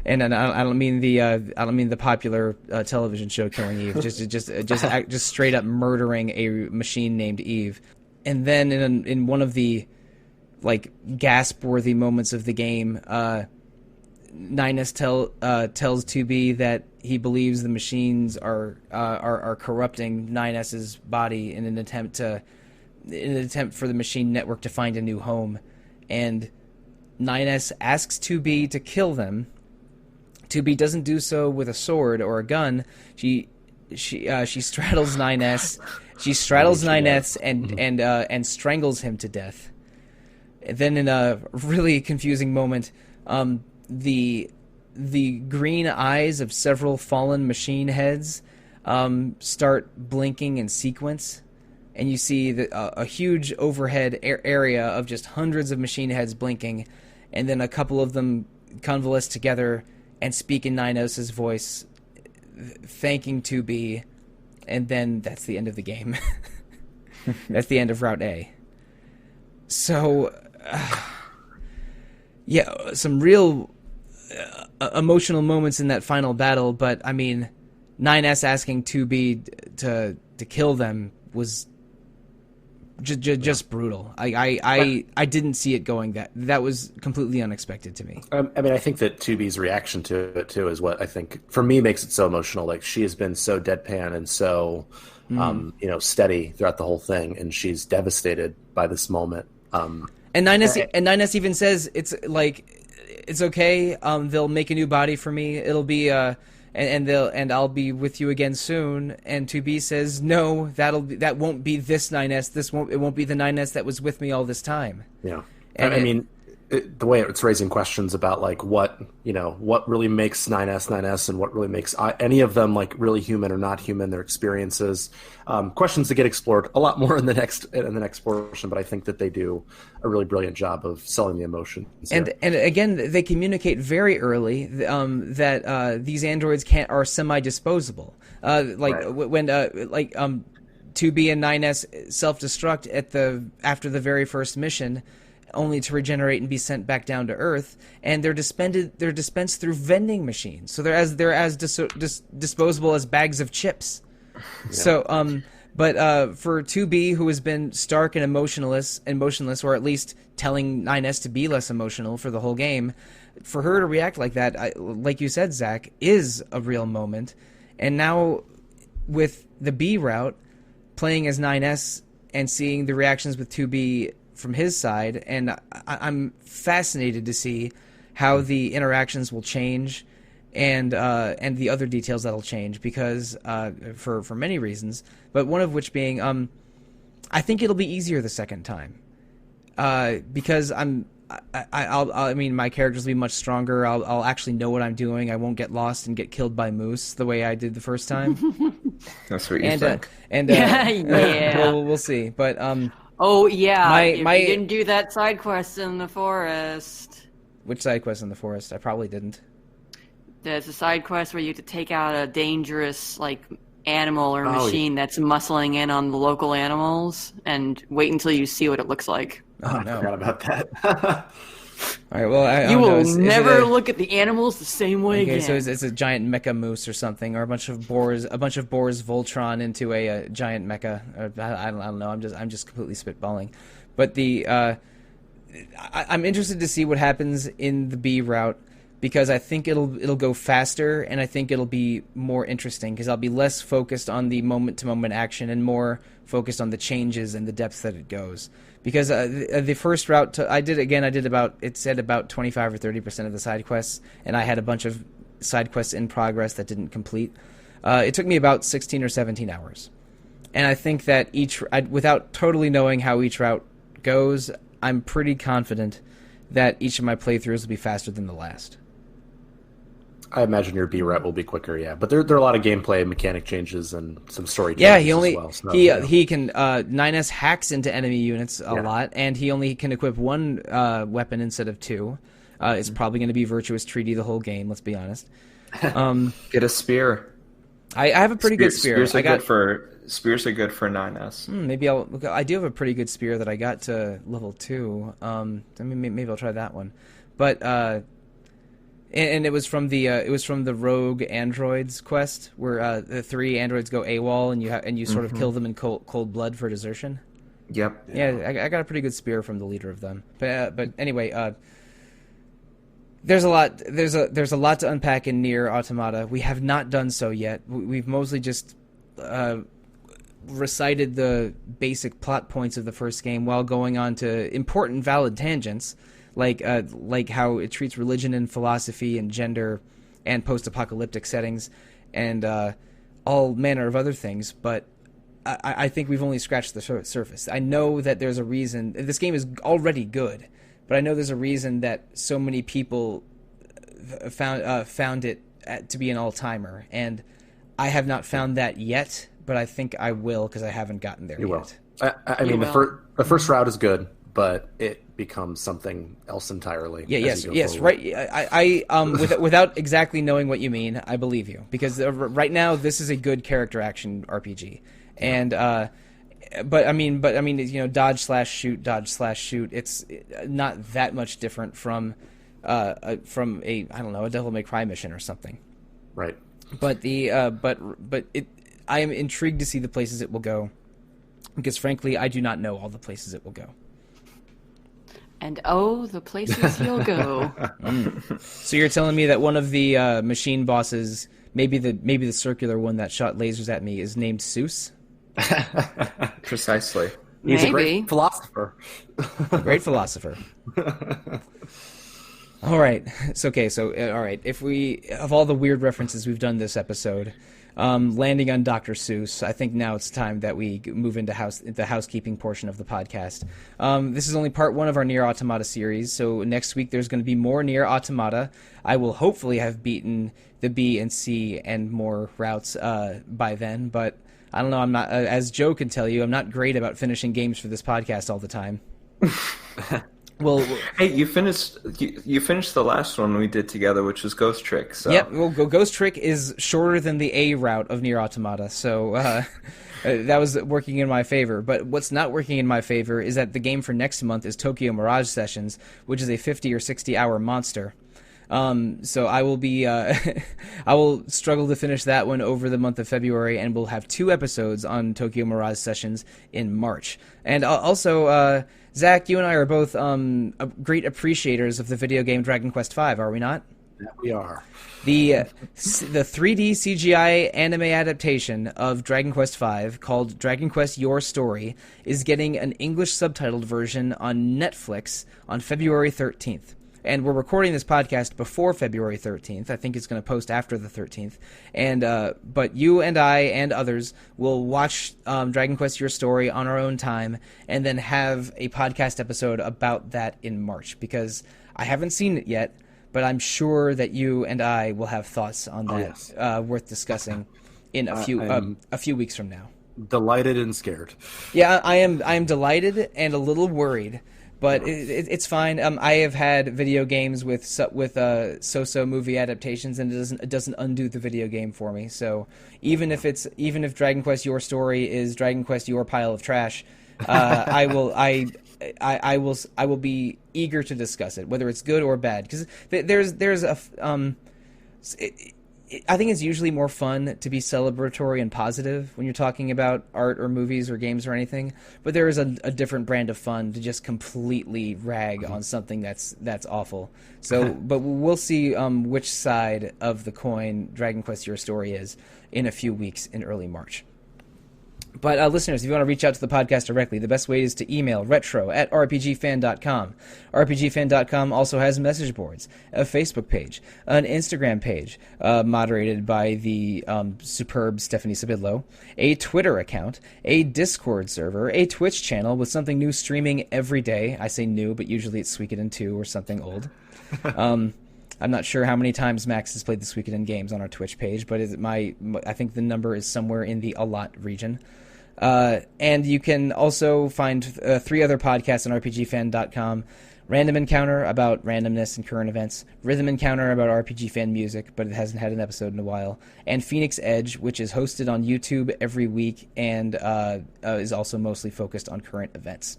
And I don't mean the popular television show Killing Eve, just straight up murdering a machine named Eve. And then in one of the like gasp-worthy moments of the game, NieR tells 2B that he believes the machines are corrupting NieR's body in an attempt for the machine network to find a new home, and NieR asks 2B to kill them. 2B doesn't do so with a sword or a gun. She straddles NieR. She straddles NieR and strangles him to death. And then in a really confusing moment, the green eyes of several fallen machine heads start blinking in sequence, and you see a huge overhead area of just hundreds of machine heads blinking, and then a couple of them convalesce together and speak in NieR's voice, thanking 2B, and then that's the end of the game. That's the end of Route A. So, yeah, some real emotional moments in that final battle, but I mean, 9S asking 2B to kill them was just brutal. I didn't see it going that was completely unexpected to me. I mean, I think that 2B's reaction to it too is what I think for me makes it so emotional. Like, she has been so deadpan and so steady throughout the whole thing, and she's devastated by this moment. And 9S even says it's okay. They'll make a new body for me. It'll be and I'll be with you again soon. And 2B says, no, that won't be this 9S. It won't be the 9S that was with me all this time. Yeah, and I mean, the way it's raising questions about like what really makes 9S, and what really makes any of them like really human or not human, their experiences, questions that get explored a lot more in the next portion. But I think that they do a really brilliant job of selling the emotions. And again, they communicate very early that these androids are semi-disposable. When 2B and 9S self-destruct after the very first mission, only to regenerate and be sent back down to Earth, and they're dispensed through vending machines. So they're as disposable as bags of chips. Yeah. So, but for 2B, who has been stark and emotionless, or at least telling 9S to be less emotional for the whole game, for her to react like that, like you said, Zach, is a real moment. And now, with the B route, playing as 9S and seeing the reactions with 2B from his side, and I'm fascinated to see how the interactions will change, and the other details that'll change, because for many reasons, but one of which being I think it'll be easier the second time, because I mean my characters will be much stronger. I'll actually know what I'm doing. I won't get lost and get killed by moose the way I did the first time. That's what you think. Yeah. We'll see, but oh yeah, you didn't do that side quest in the forest. Which side quest in the forest? I probably didn't. There's a side quest where you have to take out a dangerous animal or machine that's muscling in on the local animals, and wait until you see what it looks like. Oh no, I forgot about that. All right, well, you will never look at the animals the same way again. Okay, so it's a giant mecha moose or something, or a bunch of boars Voltron into a giant mecha. I don't know. I'm just completely spitballing. But I'm interested to see what happens in the B route, because I think it'll go faster, and I think it'll be more interesting, because I'll be less focused on the moment to moment action and more focused on the changes and the depth that it goes. Because the first route I did about 25 or 30% of the side quests, and I had a bunch of side quests in progress that didn't complete. It took me about 16 or 17 hours, and I think that without totally knowing how each route goes, I'm pretty confident that each of my playthroughs will be faster than the last. I imagine your B route will be quicker, yeah. But there are a lot of gameplay mechanic changes and some story changes as well. So, he can 9S hacks into enemy units a lot, and he only can equip one weapon instead of two. It's probably going to be Virtuous Treaty the whole game. Let's be honest. Get a spear. I have a pretty good spear. Spears are good for 9S. Maybe I do have a pretty good spear that I got to level 2. Maybe I'll try that one. But and it was from the Rogue Androids quest, where the 3 androids go AWOL, and you sort of kill them in cold blood for desertion. Yep. Yeah, I got a pretty good spear from the leader of them. But anyway, there's a lot to unpack in NieR Automata. We have not done so yet. We've mostly just recited the basic plot points of the first game while going on to important, valid tangents, like how it treats religion and philosophy and gender and post-apocalyptic settings and all manner of other things. But I think we've only scratched the surface. I know that there's a reason. This game is already good, but I know there's a reason that so many people found it to be an all-timer, and I have not found that yet, but I think I will, because I haven't gotten there yet. I mean, the first route is good, but it becomes something else entirely. Yes, right. Without exactly knowing what you mean, I believe you, because right now this is a good character action RPG, and dodge slash shoot, dodge slash shoot. It's not that much different from a Devil May Cry mission or something. Right. But I am intrigued to see the places it will go, because frankly, I do not know all the places it will go. And oh, the places you'll go. So you're telling me that one of the machine bosses, maybe the circular one that shot lasers at me, is named Seuss? Precisely. He's Maybe. a great philosopher. Great philosopher. All right. So all right. If of all the weird references we've done this episode, landing on Dr. Seuss, I think now it's time that we move into the housekeeping portion of the podcast. This is only part 1 of our NieR Automata series, so next week there's going to be more NieR Automata. I will hopefully have beaten the B and C and more routes by then, but I don't know. I'm not, as Joe can tell you, I'm not great about finishing games for this podcast all the time. Well, hey, you finished the last one we did together, which was Ghost Trick. So. Yep, well, Ghost Trick is shorter than the A route of NieR Automata, so that was working in my favor. But what's not working in my favor is that the game for next month is Tokyo Mirage Sessions, which is a 50 or 60 hour monster. So I will be, I will struggle to finish that one over the month of February, and we'll have 2 episodes on Tokyo Mirage Sessions in March. And also, Zach, you and I are both great appreciators of the video game Dragon Quest V, are we not? Yeah, we are. The 3D CGI anime adaptation of Dragon Quest V, called Dragon Quest Your Story, is getting an English subtitled version on Netflix on February 13th. And we're recording this podcast before February 13th. I think it's going to post after the 13th. And but you and I and others will watch Dragon Quest Your Story on our own time, and then have a podcast episode about that in March, because I haven't seen it yet, but I'm sure that you and I will have thoughts on that worth discussing in a few weeks from now. Delighted and scared. Yeah, I am delighted and a little worried. But it's fine. I have had video games with so-so movie adaptations, and it doesn't undo the video game for me. So even if Dragon Quest Your Story is Dragon Quest Your Pile of Trash, I will be eager to discuss it, whether it's good or bad. Because there's a I think it's usually more fun to be celebratory and positive when you're talking about art or movies or games or anything. But there is a different brand of fun to just completely rag on something that's awful. So, but we'll see which side of the coin Dragon Quest Your Story is in a few weeks in early March. But listeners, if you want to reach out to the podcast directly, the best way is to email retro@rpgfan.com. rpgfan.com also has message boards, a Facebook page, an Instagram page moderated by the superb Stephanie Sabidlo, a Twitter account, a Discord server, a Twitch channel with something new streaming every day. I say new, but usually it's Suikoden 2 or something old. I'm not sure how many times Max has played the Suikoden games on our Twitch page, but I think the number is somewhere in the a lot region. And you can also find 3 other podcasts on rpgfan.com. Random Encounter about randomness and current events. Rhythm Encounter about RPG fan music, but it hasn't had an episode in a while. And Phoenix Edge, which is hosted on YouTube every week and is also mostly focused on current events.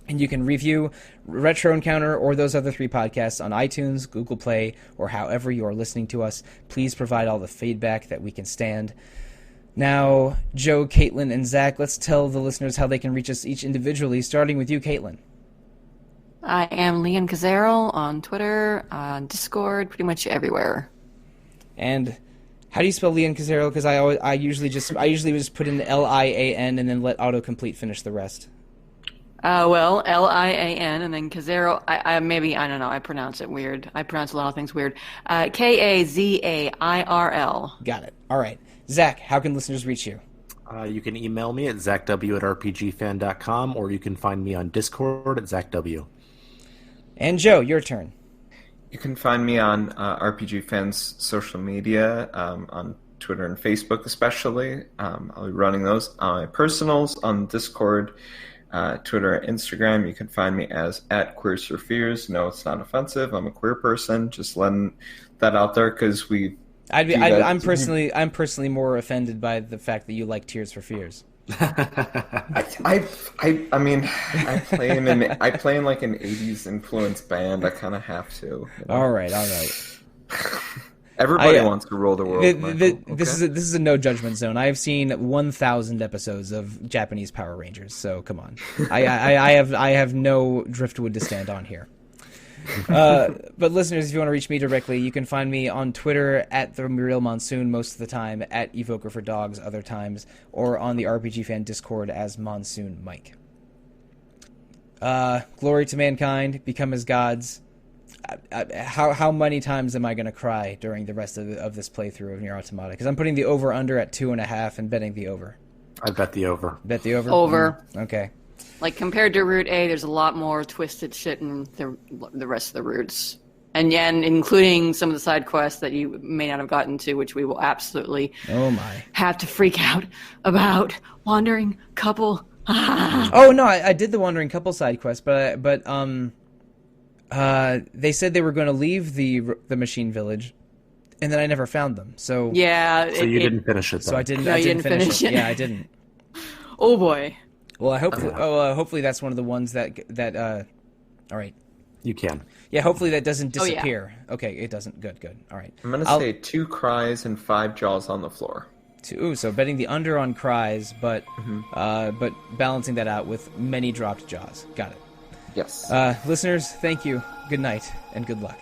And you can review Retro Encounter or those other 3 podcasts on iTunes, Google Play, or however you are listening to us. Please provide all the feedback that we can stand. Now, Joe, Caitlin, and Zach, let's tell the listeners how they can reach us each individually, starting with you, Caitlin. I am Leon Kazero on Twitter, on Discord, pretty much everywhere. And how do you spell Leon Kazero? Because I usually just put in Lian and then let autocomplete finish the rest. Well, Lian and then Kazero. I don't know. I pronounce it weird. I pronounce a lot of things weird. Kazairl. Got it. All right. Zach, how can listeners reach you? You can email me at zachw@rpgfan.com, or you can find me on Discord at zachw. And Joe, your turn. You can find me on RPG Fans social media, on Twitter and Facebook especially. I'll be running those on my personals on Discord, Twitter, and Instagram. You can find me as @QueersForFears. No, it's not offensive. I'm a queer person. Just letting that out there because I'm personally more offended by the fact that you like Tears for Fears. I mean, I play in like an '80s influenced band. I kind of have to. You know? All right. Everybody wants to rule the world. This is a no judgment zone. I have seen 1,000 episodes of Japanese Power Rangers, so come on. I have no driftwood to stand on here. But listeners, if you want to reach me directly, you can find me on Twitter at the Real Monsoon most of the time, at Evoker for Dogs other times, or on the RPG Fan Discord as Monsoon Mike. Glory to mankind, become as gods. How many times am I going to cry during the rest of this playthrough of NieR Automata? Because I'm putting the over-under at 2.5 and betting the over. I bet the over. Bet the over? Over. Okay. Like, compared to Route A, there's a lot more twisted shit in the rest of the routes. And including some of the side quests that you may not have gotten to, which we will absolutely have to freak out about. Wandering couple. Oh, no, I did the Wandering Couple side quest, but they said they were going to leave the machine village, and then I never found them. So yeah, so you didn't finish it. Then. So I didn't. No, I didn't finish it. Yeah, I didn't. Oh boy. Well, I hope. Hopefully that's one of the ones that. All right. You can. Yeah. Hopefully that doesn't disappear. Oh, yeah. Okay, it doesn't. Good. All right. I'm gonna say 2 cries and 5 jaws on the floor. So betting the under on cries, but balancing that out with many dropped jaws. Got it. Yes. Listeners, thank you. Good night and good luck.